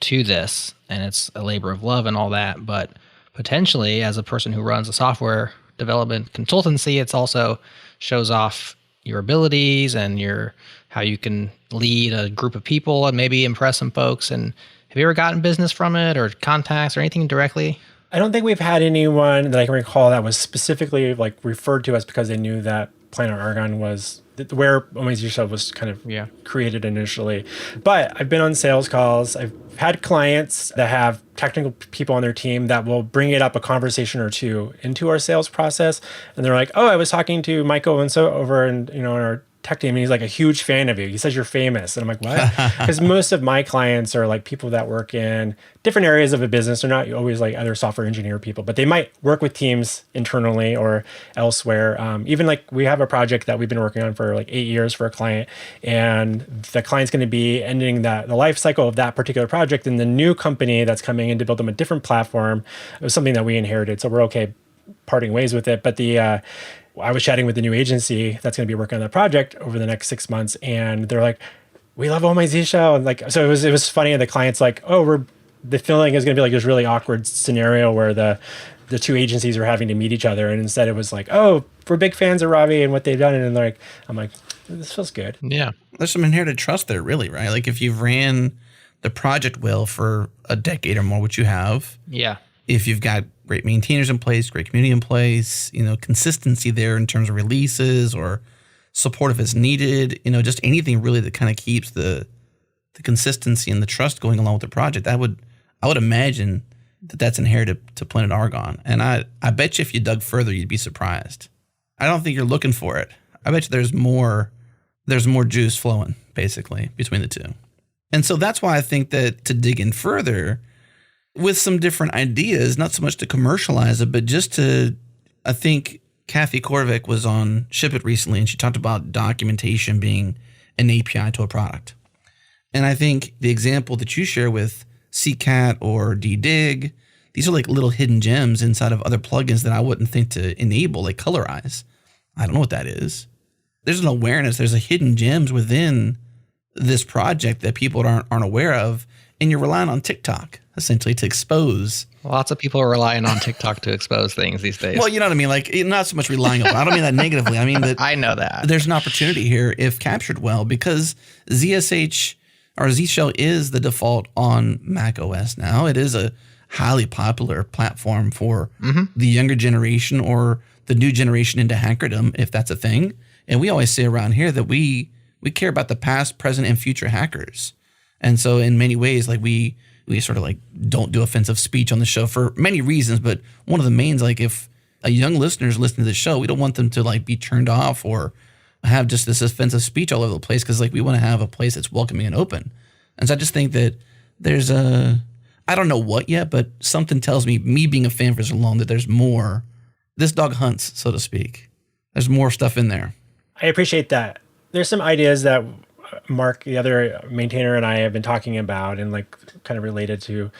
to this, and it's a labor of love and all that, but potentially, as a person who runs a software development consultancy, it's also shows off your abilities and your how you can lead a group of people and maybe impress some folks. And have you ever gotten business from it or contacts or anything directly?
I don't think we've had anyone that I can recall that was specifically like referred to us because they knew that Planet Argon was where Oh My Zsh was kind of created initially. But I've been on sales calls. I've had clients that have technical people on their team that will bring it up a conversation or two into our sales process. And they're like, oh, I was talking to Michael and so over and in our tech team, and he's like a huge fan of you. He says you're famous. And I'm like, what? Because most of my clients are like people that work in different areas of a business. They're not always like other software engineer people, but they might work with teams internally or elsewhere. Even like we have a project that we've been working on for like 8 years for a client, and the client's going to be ending the life cycle of that particular project. And the new company that's coming in to build them a different platform, it was something that we inherited. So we're okay parting ways with it. But I was chatting with the new agency that's going to be working on the project over the next 6 months, and they're like, "We love Oh My Zsh," and like, so it was funny. And the client's like, "Oh, the feeling is going to be like this really awkward scenario where the two agencies are having to meet each other, and instead it was like, oh, we're big fans of Robby and what they've done," and like, I'm like, this feels good.
Yeah,
there's some inherited trust there, really, right? Like if you've ran the project well for a decade or more, which you have, if you've got great maintainers in place, great community in place, consistency there in terms of releases or support if it's needed, just anything really that kind of keeps the consistency and the trust going along with the project. I would imagine that that's inherited to Planet Argon. And I bet you if you dug further, you'd be surprised. I don't think you're looking for it. I bet you there's more juice flowing basically between the two. And so that's why I think that to dig in further with some different ideas, not so much to commercialize it, but just I think Kathy Korvik was on Ship It recently, and she talked about documentation being an API to a product. And I think the example that you share with CCAT or DDig, these are like little hidden gems inside of other plugins that I wouldn't think to enable, like Colorize. I don't know what that is. There's an awareness, there's a hidden gems within this project that people aren't aware of, and you're relying on TikTok essentially to expose.
Lots of people are relying on TikTok to expose things these days.
Well, you know what I mean? Like, not so much relying on, I don't mean that negatively. I mean that
I know that
there's an opportunity here if captured well, because ZSH or Zshell is the default on Mac OS now. It is a highly popular platform for the younger generation or the new generation into hackerdom, if that's a thing. And we always say around here that we care about the past, present, and future hackers. And so in many ways, like we sort of like don't do offensive speech on the show for many reasons, but one of the main, like if a young listener is listening to the show, we don't want them to like be turned off or have just this offensive speech all over the place, because like we want to have a place that's welcoming and open. And so I just think that there's I don't know what yet, but something tells me being a fan for so long, that there's more. This dog hunts, so to speak. There's more stuff in there.
I appreciate that. There's some ideas that Mark, the other maintainer, and I have been talking about, and like kind of related to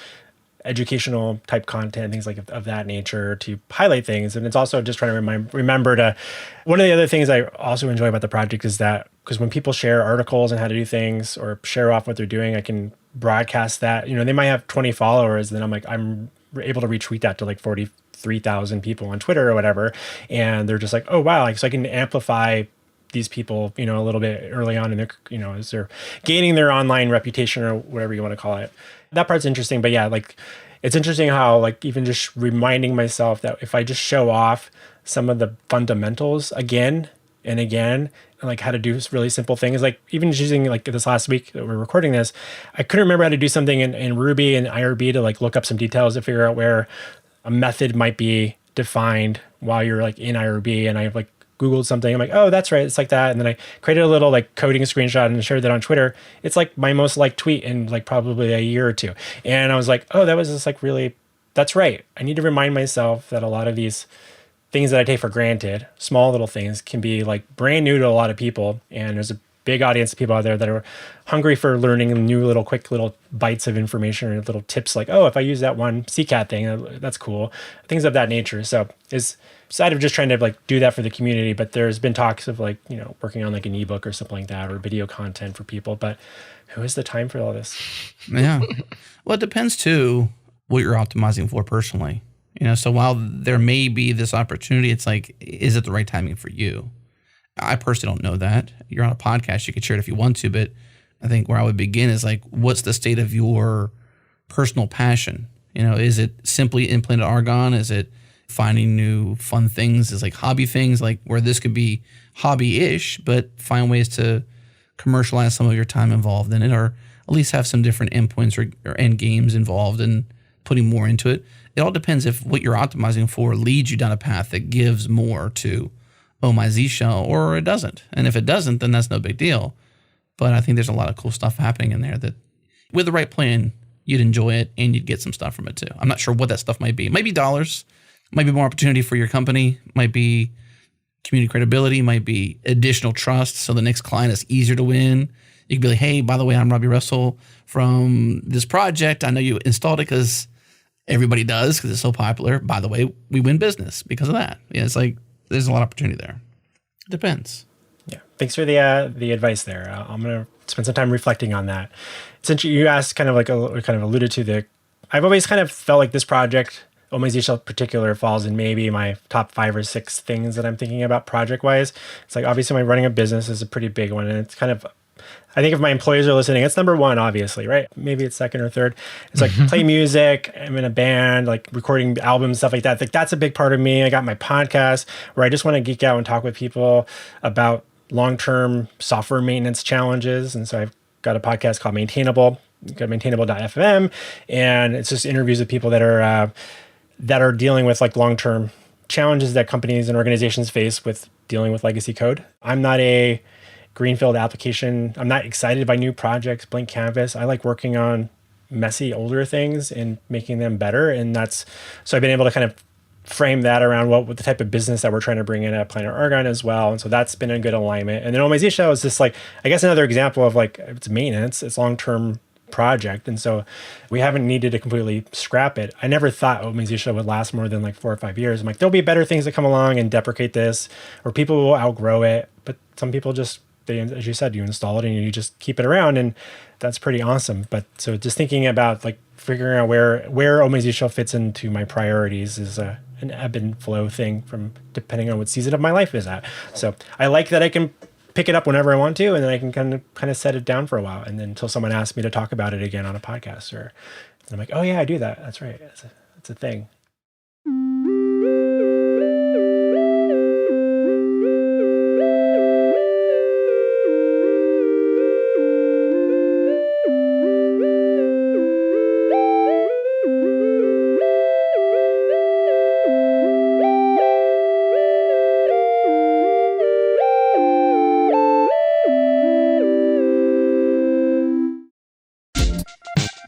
educational type content, things like of that nature, to highlight things. And it's also just trying to remember to, one of the other things I also enjoy about the project is that, because when people share articles and how to do things or share off what they're doing, I can broadcast that. They might have 20 followers, and then I'm able to retweet that to like 43,000 people on Twitter or whatever. And they're just like, oh, wow. Like, so I can amplify these people, a little bit early on in their, as they're gaining their online reputation or whatever you want to call it. That part's interesting. But yeah, like, it's interesting how, like, even just reminding myself that if I just show off some of the fundamentals again and again, and like how to do really simple things, like even just using like this last week that we're recording this, I couldn't remember how to do something in Ruby and IRB to like look up some details to figure out where a method might be defined while you're like in IRB. And I like Googled something. I'm like, oh, that's right. It's like that. And then I created a little like coding screenshot and shared that on Twitter. It's like my most liked tweet in like probably a year or two. And I was like, oh, that was just like really, that's right. I need to remind myself that a lot of these things that I take for granted, small little things, can be like brand new to a lot of people. And there's a big audience of people out there that are hungry for learning new little quick little bites of information or little tips like, oh, if I use that one CCAT thing, that's cool. Things of that nature. So it's side of just trying to like do that for the community, but there's been talks of like, working on like an ebook or something like that, or video content for people, but who has the time for all this?
Yeah. Well, it depends too what you're optimizing for personally. So while there may be this opportunity, it's like, is it the right timing for you? I personally don't know that. You're on a podcast, you could share it if you want to, but I think where I would begin is like, what's the state of your personal passion? Is it simply implanted argon? Is it finding new fun things? Is like hobby things, like where this could be hobby-ish, but find ways to commercialize some of your time involved in it, or at least have some different endpoints or end games involved and putting more into it. It all depends if what you're optimizing for leads you down a path that gives more to Oh My Zshell, or it doesn't. And if it doesn't, then that's no big deal. But I think there's a lot of cool stuff happening in there that with the right plan, you'd enjoy it and you'd get some stuff from it too. I'm not sure what that stuff might be. It might be dollars, might be more opportunity for your company, might be community credibility, might be additional trust. So the next client is easier to win. You could be like, hey, by the way, I'm Robby Russell from this project. I know you installed it because everybody does because it's so popular. By the way, we win business because of that. Yeah, it's like there's a lot of opportunity there. It depends.
Yeah. Thanks for the advice there. I'm going to spend some time reflecting on that. Since you asked kind of like kind of alluded to I've always kind of felt like this project, Oh My Zsh in particular, falls in maybe my top 5 or 6 things that I'm thinking about project-wise. It's like, obviously, my running a business is a pretty big one. And it's kind of, I think if my employees are listening, it's number 1, obviously, right? Maybe it's second or third. It's like play music. I'm in a band, like recording albums, stuff like that. Like that's a big part of me. I got my podcast where I just want to geek out and talk with people about long-term software maintenance challenges. And so I've got a podcast called Maintainable. You go to maintainable.fm, and it's just interviews with people that are dealing with like long-term challenges that companies and organizations face with dealing with legacy code. I'm not a greenfield application. I'm not excited by new projects, blank canvas. I like working on messy older things and making them better. And so I've been able to kind of frame that around what the type of business that we're trying to bring in at Planet Argon as well. And so that's been a good alignment. And then Oh My Zsh is just like, I guess another example of like, it's maintenance, it's long-term project. And so we haven't needed to completely scrap it. I never thought Oh My Zsh would last more than like 4 or 5 years. I'm like, there'll be better things that come along and deprecate this, or people will outgrow it. But some people just, as you said, you install it and you just keep it around, and that's pretty awesome. But so just thinking about like figuring out where Oh My Zsh fits into my priorities is an ebb and flow thing from depending on what season of my life is at. So I like that I can pick it up whenever I want to, and then I can kind of set it down for a while, and then until someone asks me to talk about it again on a podcast, or I'm like, oh yeah, I do that. That's right. It's a thing.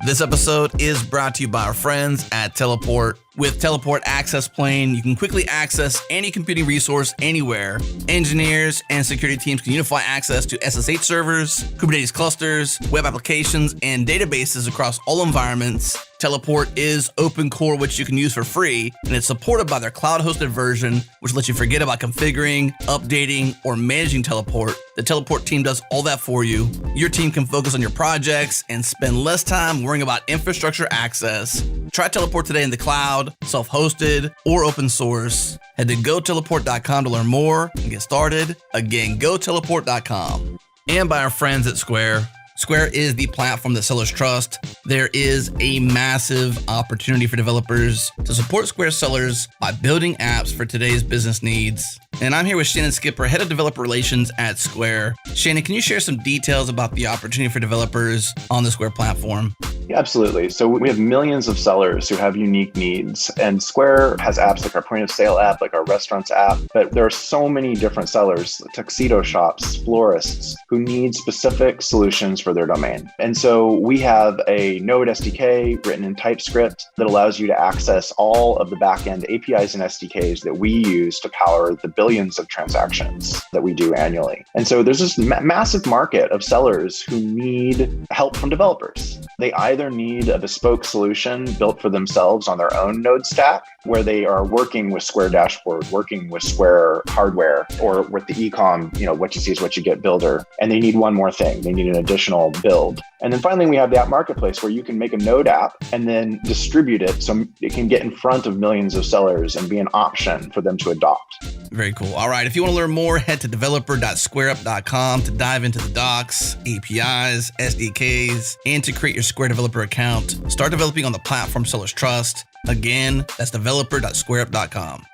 This episode is brought to you by our friends at Teleport. With Teleport Access Plane, you can quickly access any computing resource anywhere. Engineers and security teams can unify access to SSH servers, Kubernetes clusters, web applications, and databases across all environments. Teleport is open core, which you can use for free, and it's supported by their cloud-hosted version, which lets you forget about configuring, updating, or managing Teleport. The Teleport team does all that for you. Your team can focus on your projects and spend less time worrying about infrastructure access. Try Teleport today in the cloud, self-hosted, or open source. Head to goteleport.com to learn more and get started. Again, goteleport.com. And by our friends at Square. Square is the platform that sellers trust. There is a massive opportunity for developers to support Square sellers by building apps for today's business needs. And I'm here with Shannon Skipper, Head of Developer Relations at Square. Shannon, can you share some details about the opportunity for developers on the Square platform?
Yeah, absolutely. So we have millions of sellers who have unique needs, and Square has apps like our point of sale app, like our restaurants app, but there are so many different sellers, tuxedo shops, florists, who need specific solutions for their domain. And so we have a Node SDK written in TypeScript that allows you to access all of the backend APIs and SDKs that we use to power the billions of transactions that we do annually. And so there's this massive market of sellers who need help from developers. They either need a bespoke solution built for themselves on their own Node stack, where they are working with Square Dashboard, working with Square hardware, or with the e-com, what you see is what you get builder. And they need one more thing. They need an additional build. And then finally, we have the app marketplace where you can make a Node app and then distribute it so it can get in front of millions of sellers and be an option for them to adopt.
Very cool. All right. If you want to learn more, head to developer.squareup.com to dive into the docs, APIs, SDKs, and to create your Square developer account. Start developing on the platform sellers trust. Again, that's developer.squareup.com.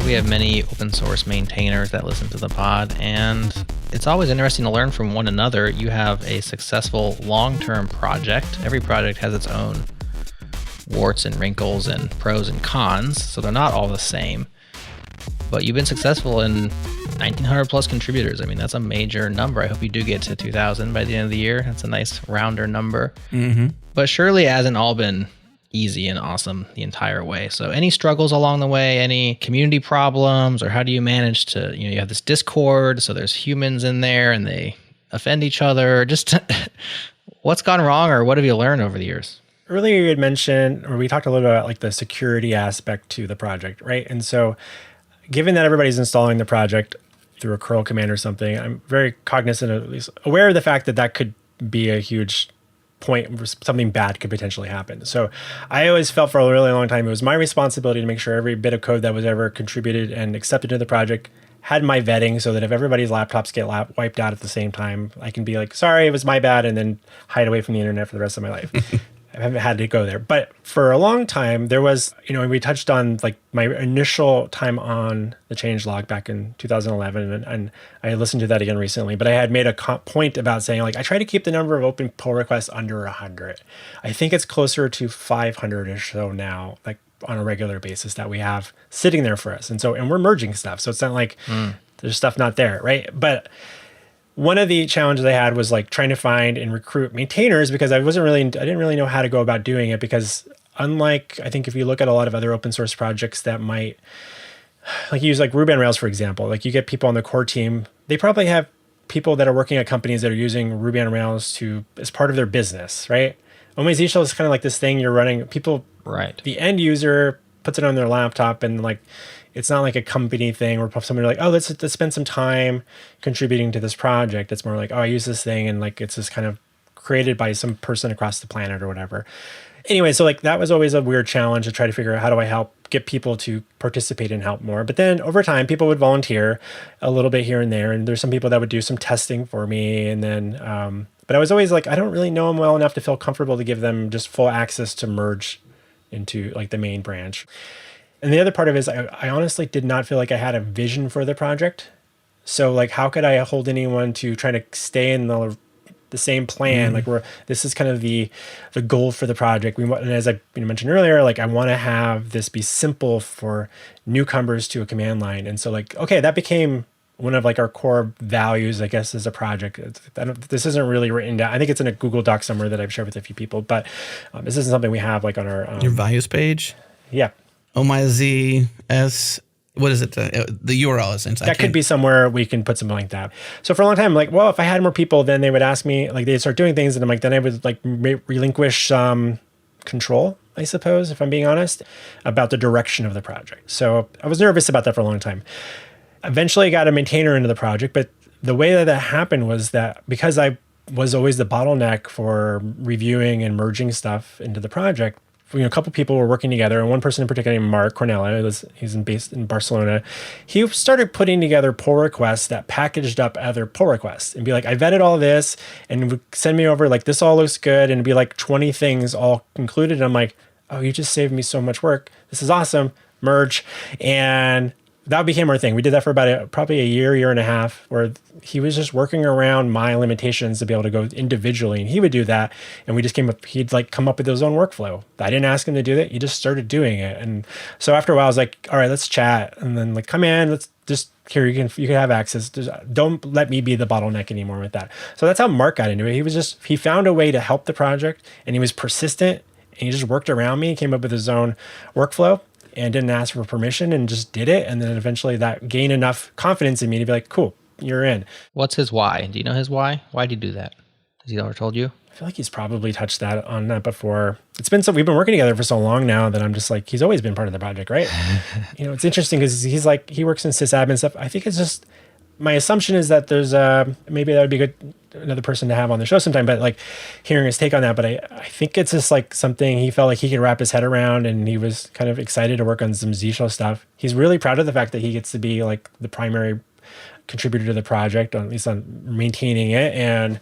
We have many open source maintainers that listen to the pod, and it's always interesting to learn from one another. You have a successful long-term project. Every project has its own warts and wrinkles and pros and cons, so they're not all the same. But you've been successful in 1,900 plus contributors. I mean, that's a major number. I hope you do get to 2,000 by the end of the year. That's a nice rounder number. Mm-hmm. But surely it hasn't all been easy and awesome the entire way. So any struggles along the way, any community problems, or how do you manage to, you have this Discord, so there's humans in there and they offend each other. Just what's gone wrong, or what have you learned over the years?
Earlier you had mentioned, or we talked a little bit about like the security aspect to the project, right? And so given that everybody's installing the project through a curl command or something, I'm very cognizant, at least aware of the fact that that could be a huge point where something bad could potentially happen. So I always felt for a really long time it was my responsibility to make sure every bit of code that was ever contributed and accepted to the project had my vetting, so that if everybody's laptops get wiped out at the same time, I can be like, sorry, it was my bad, and then hide away from the internet for the rest of my life. I haven't had to go there. But for a long time, there was, we touched on like my initial time on the Changelog back in 2011, and I listened to that again recently, but I had made a point about saying, like, I try to keep the number of open pull requests under 100. I think it's closer to 500-ish so now, like on a regular basis that we have sitting there for us. And we're merging stuff. So it's not like there's stuff not there, right? But one of the challenges I had was like trying to find and recruit maintainers, because I didn't really know how to go about doing it, because unlike, I think if you look at a lot of other open source projects that might, like use like Ruby on Rails, for example, like you get people on the core team, they probably have people that are working at companies that are using Ruby on Rails as part of their business, right? Oh My Zsh is kind of like this thing you're running, people,
right? The
end user puts it on their laptop, and like, it's not like a company thing where somebody like, oh, let's spend some time contributing to this project. It's more like, oh, I use this thing, and like it's just kind of created by some person across the planet or whatever. Anyway, so like that was always a weird challenge to try to figure out how do I help get people to participate and help more. But then over time, people would volunteer a little bit here and there, and there's some people that would do some testing for me. And then, but I was always like, I don't really know them well enough to feel comfortable to give them just full access to merge into like the main branch. And the other part of it is I honestly did not feel like I had a vision for the project. So like, how could I hold anyone to try to stay in the same plan? Like this is kind of the goal for the project. We want, and as I mentioned earlier, like I want to have this be simple for newcomers to a command line. And so like, okay, that became one of like our core values, I guess, as a project. This isn't really written down. I think it's in a Google Doc somewhere that I've shared with a few people, but this isn't something we have like on our
your values page.
Yeah.
Oh My Zsh, what is it? The URL is inside.
That could be somewhere we can put something like that. So for a long time, I'm like, well, if I had more people, then they would ask me, like they'd start doing things, and I'm like, then I would like relinquish some control, I suppose, if I'm being honest, about the direction of the project. So I was nervous about that for a long time. Eventually I got a maintainer into the project, but the way that happened was that because I was always the bottleneck for reviewing and merging stuff into the project, a couple people were working together, and one person in particular named Mark Cornella, he's based in Barcelona. He started putting together pull requests that packaged up other pull requests and be like, I vetted all this, and would send me over like, this all looks good, and it'd be like 20 things all included. And I'm like, oh, you just saved me so much work. This is awesome. Merge. And that became our thing. We did that for about probably a year and a half, where he was just working around my limitations to be able to go individually, and he would do that. And we just he'd like come up with his own workflow. I didn't ask him to do that. He just started doing it. And so after a while, I was like, all right, let's chat. And then like, come in, let's just here, you can have access. Just don't let me be the bottleneck anymore with that. So that's how Mark got into it. He found a way to help the project, and he was persistent, and he just worked around me, came up with his own workflow, and didn't ask for permission and just did it. And then eventually that gained enough confidence in me to be like, cool, you're in.
What's his why? Do you know his why? Why'd he do that? Has he ever told you?
I feel like he's probably touched on that before. We've been working together for so long now that I'm just like, he's always been part of the project, right? It's interesting because he works in sysadmin stuff. I think it's just, my assumption is that there's maybe that would be another person to have on the show sometime, but like hearing his take on that. But I think it's just like something he felt like he could wrap his head around, and he was kind of excited to work on some Zshell stuff. He's really proud of the fact that he gets to be like the primary contributor to the project, at least on maintaining it. And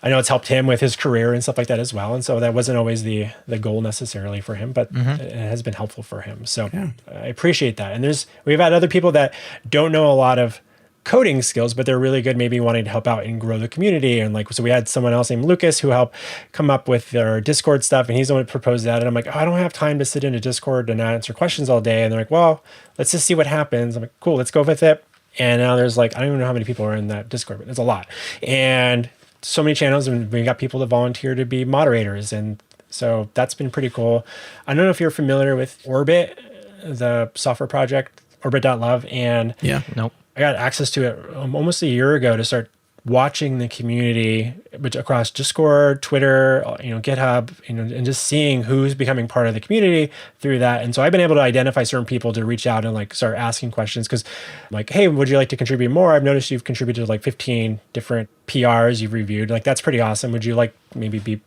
I know it's helped him with his career and stuff like that as well. And so that wasn't always the goal necessarily for him, but it has been helpful for him. So I appreciate that. And we've had other people that don't know a lot of coding skills, but they're really good, maybe wanting to help out and grow the community. And so we had someone else named Lucas who helped come up with their Discord stuff, and he's the one who proposed that. And I'm like, I don't have time to sit into Discord and answer questions all day. And they're like, well, let's just see what happens. I'm like, cool, let's go with it. And now there's I don't even know how many people are in that Discord, but there's a lot. And so many channels, and we got people to volunteer to be moderators. And so that's been pretty cool. I don't know if you're familiar with Orbit, the software project, orbit.love. And
Nope.
I got access to it almost a year ago to start watching the community, which across Discord, Twitter, GitHub, and just seeing who's becoming part of the community through that. And so I've been able to identify certain people to reach out and like start asking questions, because like, hey, would you like to contribute more? I've noticed you've contributed to like 15 different PRs you've reviewed. Like, that's pretty awesome. Would you like maybe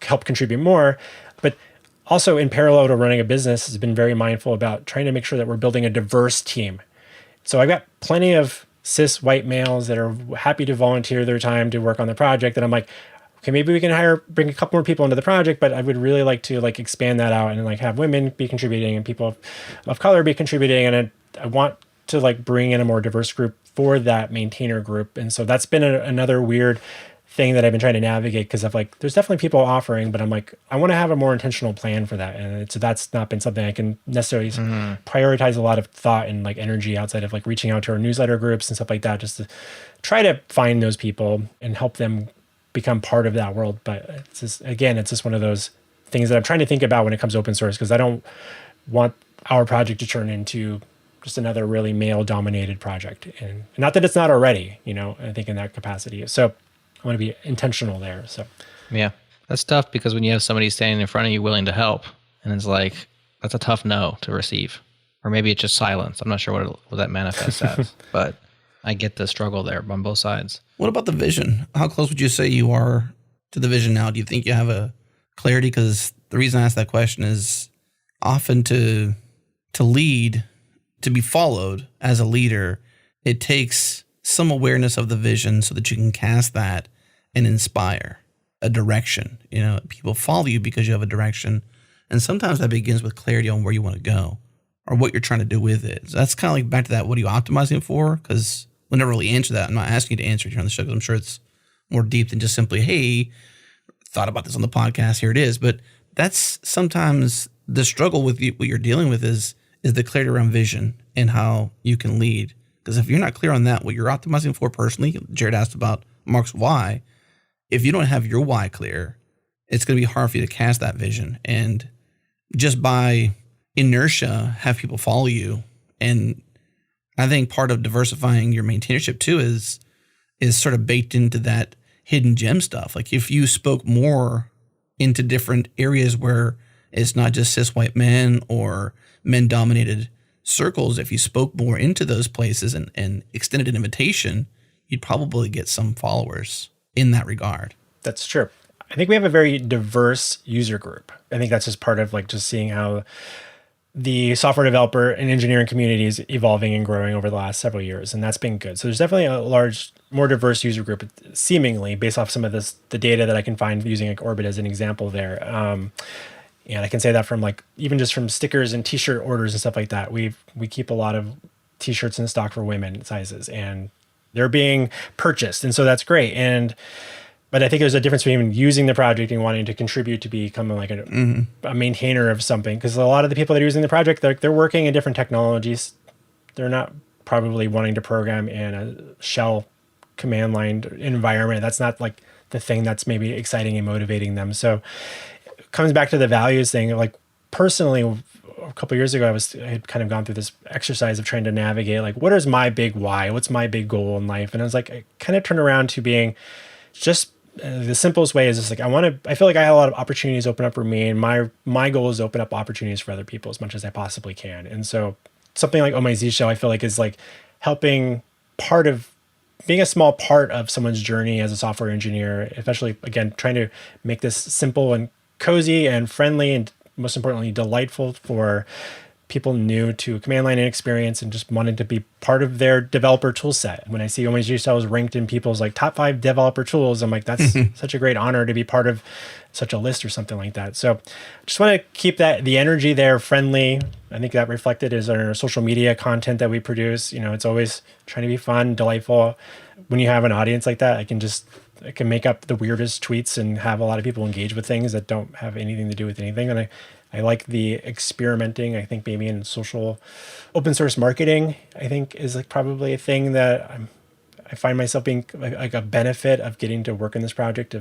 help contribute more? But also in parallel to running a business, has been very mindful about trying to make sure that we're building a diverse team. So I've got plenty of cis white males that are happy to volunteer their time to work on the project. And I'm like, okay, maybe we can bring a couple more people into the project, but I would really like to like expand that out and like have women be contributing and people of color be contributing. And I want to like bring in a more diverse group for that maintainer group. And so that's been another weird thing that I've been trying to navigate, because of like, there's definitely people offering, but I'm like, I want to have a more intentional plan for that. And so that's not been something I can necessarily prioritize a lot of thought and like energy outside of like reaching out to our newsletter groups and stuff like that, just to try to find those people and help them become part of that world. But it's just one of those things that I'm trying to think about when it comes to open source, because I don't want our project to turn into just another really male dominated project. And not that it's not already, I think in that capacity. So I want to be intentional there. So,
yeah, that's tough, because when you have somebody standing in front of you willing to help, and it's like, that's a tough no to receive, or maybe it's just silence. I'm not sure what that manifests as, but I get the struggle there on both sides.
What about the vision? How close would you say you are to the vision now? Do you think you have a clarity? Because the reason I ask that question is often to lead, to be followed as a leader, it takes some awareness of the vision so that you can cast that and inspire a direction. People follow you because you have a direction. And sometimes that begins with clarity on where you want to go or what you're trying to do with it. So that's kind of like back to that, what are you optimizing for? Because we'll never really answer that. I'm not asking you to answer it here on the show, because I'm sure it's more deep than just simply, hey, thought about this on the podcast, here it is. But that's sometimes the struggle with what you're dealing with is the clarity around vision and how you can lead. Because if you're not clear on that, what you're optimizing for personally, Jared asked about Mark's why. If you don't have your why clear, it's going to be hard for you to cast that vision. And just by inertia, have people follow you. And I think part of diversifying your maintainership too is sort of baked into that hidden gem stuff. Like if you spoke more into different areas where it's not just cis white men or men dominated circles, if you spoke more into those places and extended an invitation, you'd probably get some followers in that regard.
That's true. I think we have a very diverse user group. I think that's just part of like just seeing how the software developer and engineering community is evolving and growing over the last several years. And that's been good. So there's definitely a large, more diverse user group, seemingly based off some of the data that I can find using like Orbit as an example there. And I can say that from like, even just from stickers and t-shirt orders and stuff like that. We keep a lot of t-shirts in stock for women sizes, and they're being purchased. And so that's great. But I think there's a difference between using the project and wanting to contribute to become like a maintainer of something. Because a lot of the people that are using the project, they're working in different technologies. They're not probably wanting to program in a shell command line environment. That's not like the thing that's maybe exciting and motivating them. So it comes back to the values thing. Like personally, a couple of years ago, I had kind of gone through this exercise of trying to navigate, like, what is my big why? What's my big goal in life? And I was like, I kind of turned around to being just the simplest way is just like, I feel like I have a lot of opportunities open up for me, and my goal is to open up opportunities for other people as much as I possibly can. And so something like Oh My Zsh, I feel like is like helping being a small part of someone's journey as a software engineer, especially again, trying to make this simple and cozy and friendly, and most importantly, delightful for people new to command line experience and just wanted to be part of their developer tool set. When I see Oh My Zsh is ranked in people's like top 5 developer tools, I'm like, that's such a great honor to be part of such a list or something like that. So just want to keep the energy there friendly. I think that reflected is our social media content that we produce. It's always trying to be fun, delightful. When you have an audience like that, I can make up the weirdest tweets and have a lot of people engage with things that don't have anything to do with anything. And I like the experimenting. I think maybe in social open source marketing, I think is like probably a thing that I find myself being like a benefit of getting to work in this project.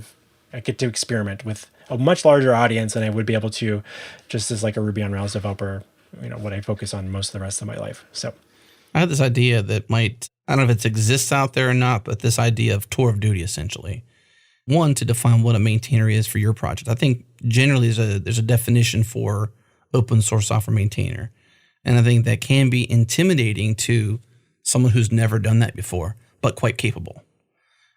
I get to experiment with a much larger audience than I would be able to just as like a Ruby on Rails developer, what I focus on most of the rest of my life. So
I have this idea that I don't know if it exists out there or not, but this idea of tour of duty, essentially. One, to define what a maintainer is for your project. I think generally there's a definition for open source software maintainer. And I think that can be intimidating to someone who's never done that before, but quite capable.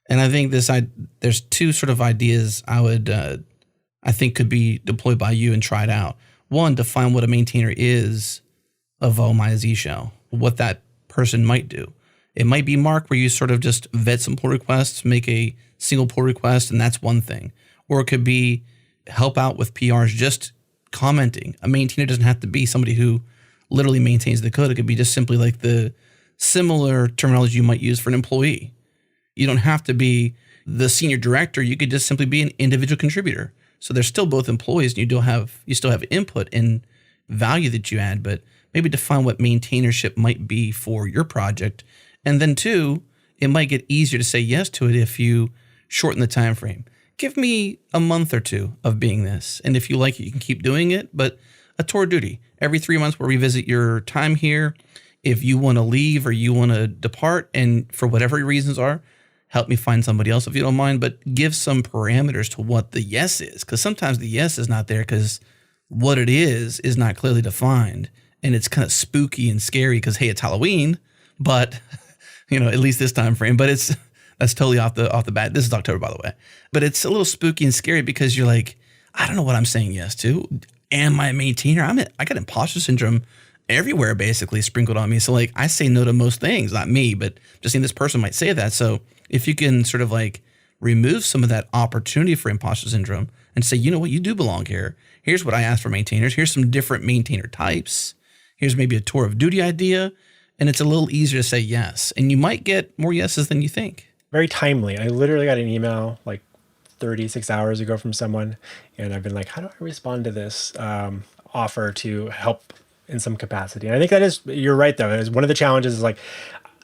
And I think there's two sort of ideas I think could be deployed by you and tried out. One, define what a maintainer is of Oh My Zsh, what that person might do. It might be Mark, where you sort of just vet some pull requests, make a single pull request, and that's one thing. Or it could be help out with PRs, just commenting. A maintainer doesn't have to be somebody who literally maintains the code. It could be just simply like the similar terminology you might use for an employee. You don't have to be the senior director. You could just simply be an individual contributor. So they're still both employees, and you still have input and value that you add, but maybe define what maintainership might be for your project. And then two, it might get easier to say yes to it if you shorten the time frame. Give me a month or two of being this. And if you like it, you can keep doing it, but a tour of duty. Every 3 months, we'll revisit your time here. If you want to leave or you want to depart, and for whatever your reasons are, help me find somebody else if you don't mind, but give some parameters to what the yes is. Because sometimes the yes is not there because what it is not clearly defined. And it's kind of spooky and scary because, hey, it's Halloween, but at least this time frame. But that's totally off the bat. This is October, by the way. But it's a little spooky and scary because you're like, I don't know what I'm saying yes to. Am I a maintainer? I got imposter syndrome everywhere, basically sprinkled on me. So like, I say no to most things, not me, but just saying this person might say that. So if you can sort of like remove some of that opportunity for imposter syndrome and say, you know what, you do belong here. Here's what I asked for maintainers. Here's some different maintainer types. Here's maybe a tour of duty idea. And it's a little easier to say yes. And you might get more yeses than you think.
Very timely. I literally got an email like 36 hours ago from someone, and I've been like, how do I respond to this offer to help in some capacity? And I think you're right though. Is one of the challenges is like,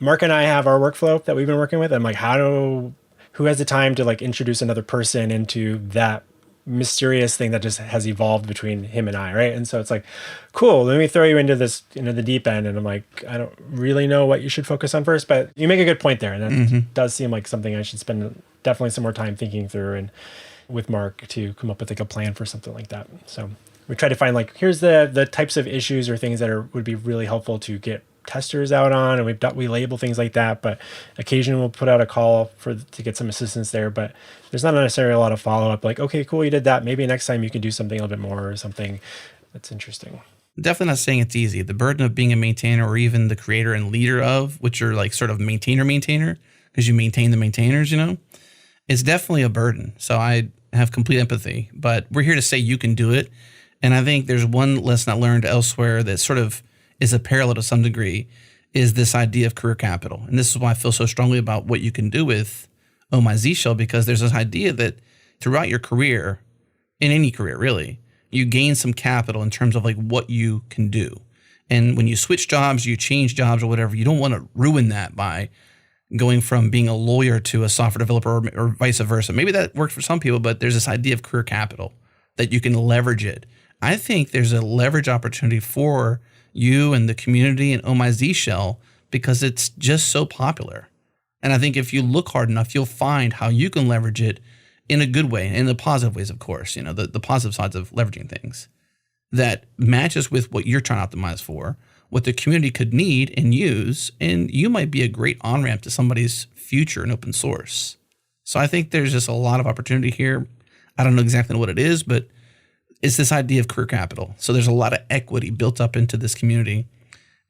Mark and I have our workflow that we've been working with. I'm like, who has the time to like introduce another person into that mysterious thing that just has evolved between him and I, right? And so it's like, cool, let me throw you into the deep end. And I'm like, I don't really know what you should focus on first, but you make a good point there. And that does seem like something I should spend definitely some more time thinking through and with Mark to come up with like a plan for something like that. So we try to find like, here's the types of issues or things that would be really helpful to get testers out on, and we label things like that, but occasionally we'll put out a call to get some assistance there, but there's not necessarily a lot of follow-up like, okay, cool, you did that, maybe next time you can do something a little bit more or something that's interesting.
Definitely not saying it's easy. The burden of being a maintainer, or even the creator and leader of, which are like sort of maintainer because you maintain the maintainers, it's definitely a burden. So I have complete empathy, but we're here to say you can do it. And I think there's one lesson I learned elsewhere that sort of is a parallel to some degree, is this idea of career capital. And this is why I feel so strongly about what you can do with Oh My Zshell, because there's this idea that throughout your career, in any career really, you gain some capital in terms of like what you can do. And when you switch jobs, you change jobs or whatever, you don't want to ruin that by going from being a lawyer to a software developer or vice versa. Maybe that works for some people, but there's this idea of career capital that you can leverage it. I think there's a leverage opportunity for you and the community and Oh My Zshell because it's just so popular. And I think if you look hard enough, you'll find how you can leverage it in a good way, in the positive ways, of course, you know, the positive sides of leveraging things that matches with what you're trying to optimize for, what the community could need and use, and you might be a great on-ramp to somebody's future in open source. So I think there's just a lot of opportunity here. I don't know exactly what it is, but it's this idea of career capital. So there's a lot of equity built up into this community.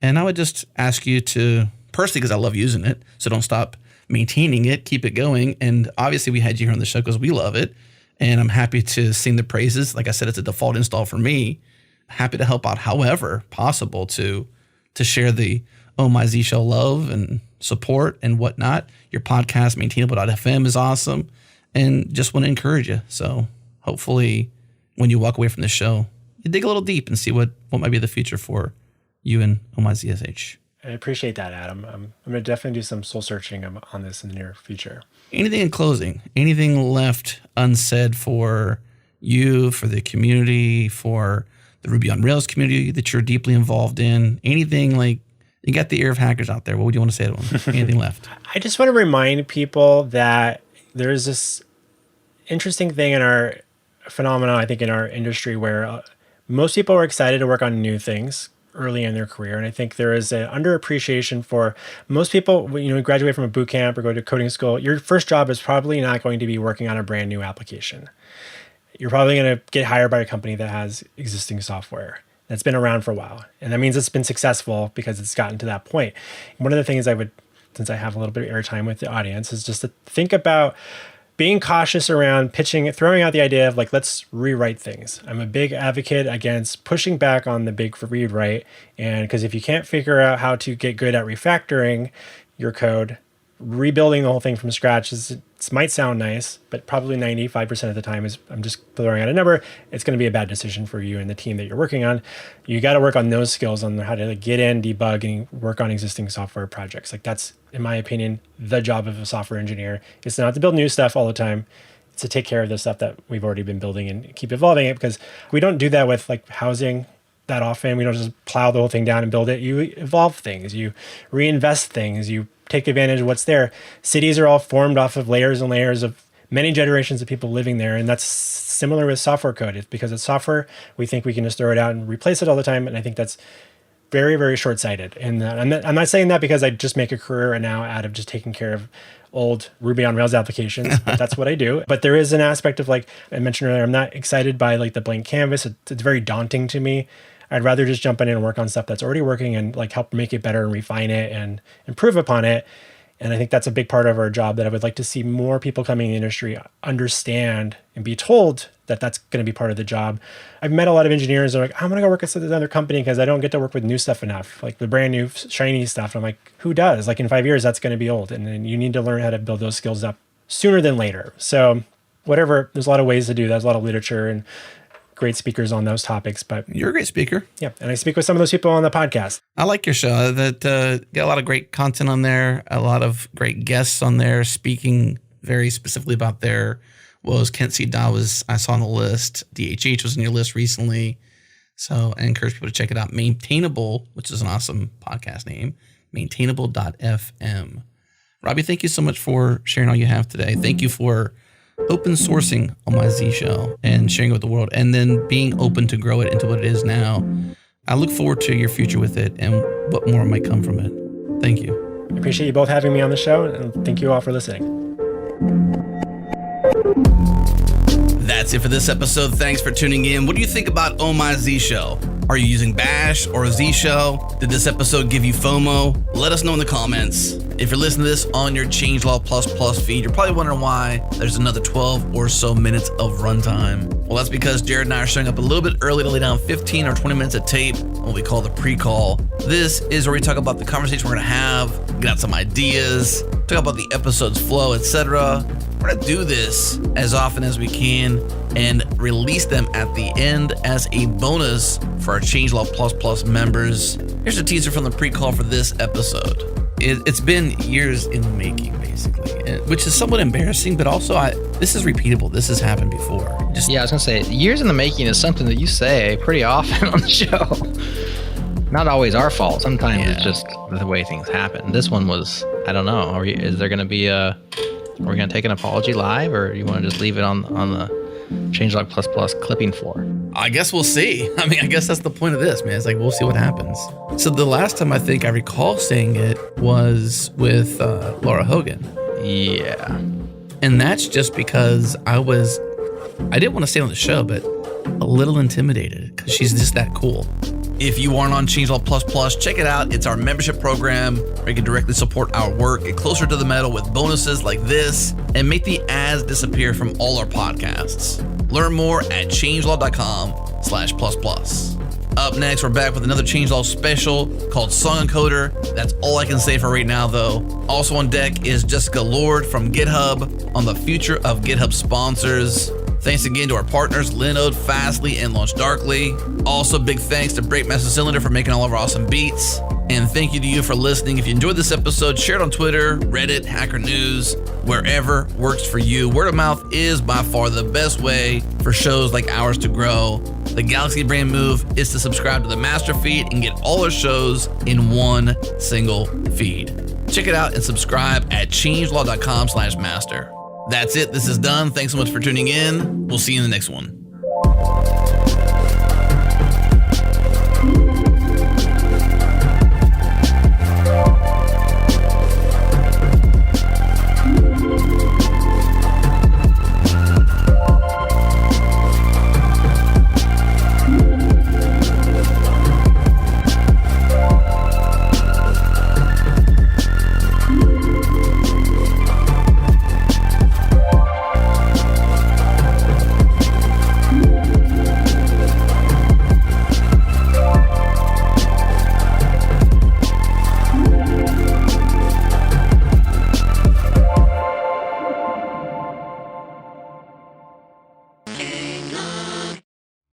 And I would just ask you to, personally, because I love using it, so don't stop maintaining it, keep it going. And obviously we had you here on the show because we love it. And I'm happy to sing the praises. Like I said, it's a default install for me. Happy to help out however possible to share the Oh My Zshell love and support and whatnot. Your podcast, maintainable.fm, is awesome. And just want to encourage you. So hopefully when you walk away from the show, you dig a little deep and see what might be the future for you and Oh My Zsh.
I appreciate that, Adam. I'm going to definitely do some soul searching on this in the near future.
Anything in closing? Anything left unsaid for you, for the community, for the Ruby on Rails community that you're deeply involved in? Anything like, you got the ear of hackers out there. What would you want to say to them? Anything left?
I just want to remind people that there's this interesting thing in our phenomenon, I think, in our industry where most people are excited to work on new things early in their career. And I think there is an underappreciation for most people. When you graduate from a boot camp or go to coding school, your first job is probably not going to be working on a brand new application. You're probably going to get hired by a company that has existing software that's been around for a while. And that means it's been successful because it's gotten to that point. One of the things I would, since I have a little bit of airtime with the audience, is just to think about being cautious around pitching, throwing out the idea of like, let's rewrite things. I'm a big advocate against pushing back on the big rewrite. And because if you can't figure out how to get good at refactoring your code, rebuilding the whole thing from scratch might sound nice, but probably 95% of the time is, I'm just throwing out a number, it's going to be a bad decision for you and the team that you're working on. You got to work on those skills on how to like get in, debug, and work on existing software projects. Like that's, in my opinion, the job of a software engineer. It's not to build new stuff all the time. It's to take care of the stuff that we've already been building and keep evolving it, because we don't do that with like housing that often. We don't just plow the whole thing down and build it. You evolve things, you reinvest things, you take advantage of what's there. Cities are all formed off of layers and layers of many generations of people living there. And that's similar with software code. It's because it's software, we think we can just throw it out and replace it all the time. And I think that's very, very short-sighted. And I'm not saying that because I just make a career now out of just taking care of old Ruby on Rails applications. But that's what I do. But there is an aspect of, like I mentioned earlier, I'm not excited by like the blank canvas. It's very daunting to me. I'd rather just jump in and work on stuff that's already working and like help make it better and refine it and improve upon it. And I think that's a big part of our job that I would like to see more people coming in the industry understand and be told that that's going to be part of the job. I've met a lot of engineers that are like, I'm going to go work at another company because I don't get to work with new stuff enough, like the brand new shiny stuff. And I'm like, who does? Like in 5 years, that's going to be old. And then you need to learn how to build those skills up sooner than later. So whatever, there's a lot of ways to do that. There's a lot of literature and great speakers on those topics, but
you're a great speaker.
Yeah. And I speak with some of those people on the podcast.
I like your show. That got a lot of great content on there, a lot of great guests on there speaking very specifically about their woes. Kent C. Daw I saw on the list. DHH was on your list recently. So I encourage people to check it out. Maintainable, which is an awesome podcast name, maintainable.fm. Robby, thank you so much for sharing all you have today. Thank you for open sourcing Oh My Zshell and sharing it with the world, and then being open to grow it into what it is now. I look forward to your future with it and what more might come from it. Thank you.
I appreciate you both having me on the show, and thank you all for listening.
That's it for this episode. Thanks for tuning in. What do you think about Oh My Zshell? Are you using Bash or Zshell? Did this episode give you FOMO? Let us know in the comments. If you're listening to this on your Changelog++ feed, you're probably wondering why there's another 12 or so minutes of runtime. Well, that's because Jared and I are showing up a little bit early to lay down 15 or 20 minutes of tape, what we call the pre-call. This is where we talk about the conversation we're going to have, get out some ideas, talk about the episode's flow, etc. We're going to do this as often as we can and release them at the end as a bonus for our Changelog Plus members. Here's a teaser from the pre-call for this episode. It's been years in the making, basically, which is somewhat embarrassing, but also this is repeatable. This has happened before.
Yeah, I was going to say, years in the making is something that you say pretty often on the show. Not always our fault. Sometimes it's just the way things happen. This one was, I don't know. Is there going to be are we going to take an apology live, or do you want to just leave it on the Changelog Plus clipping floor?
I guess we'll see. I mean, I guess that's the point of this, man. It's like, we'll see what happens. So the last time I think I recall saying it was with Laura Hogan.
Yeah.
And that's just because I didn't want to say it on the show, but a little intimidated because she's just that cool. If you aren't on Changelog Plus, check it out. It's our membership program where you can directly support our work, get closer to the metal with bonuses like this, and make the ads disappear from all our podcasts. Learn more at changelog.com/plus. Up next, we're back with another Changelog special called Song Encoder. That's all I can say for right now, though. Also on deck is Jessica Lord from GitHub on the future of GitHub sponsors. Thanks again to our partners, Linode, Fastly, and Launch Darkly. Also, big thanks to Breakmaster Cylinder for making all of our awesome beats. And thank you to you for listening. If you enjoyed this episode, share it on Twitter, Reddit, Hacker News, wherever works for you. Word of mouth is by far the best way for shows like ours to grow. The Galaxy Brain move is to subscribe to the master feed and get all our shows in one single feed. Check it out and subscribe at changelog.com/master. That's it. This is done. Thanks so much for tuning in. We'll see you in the next one.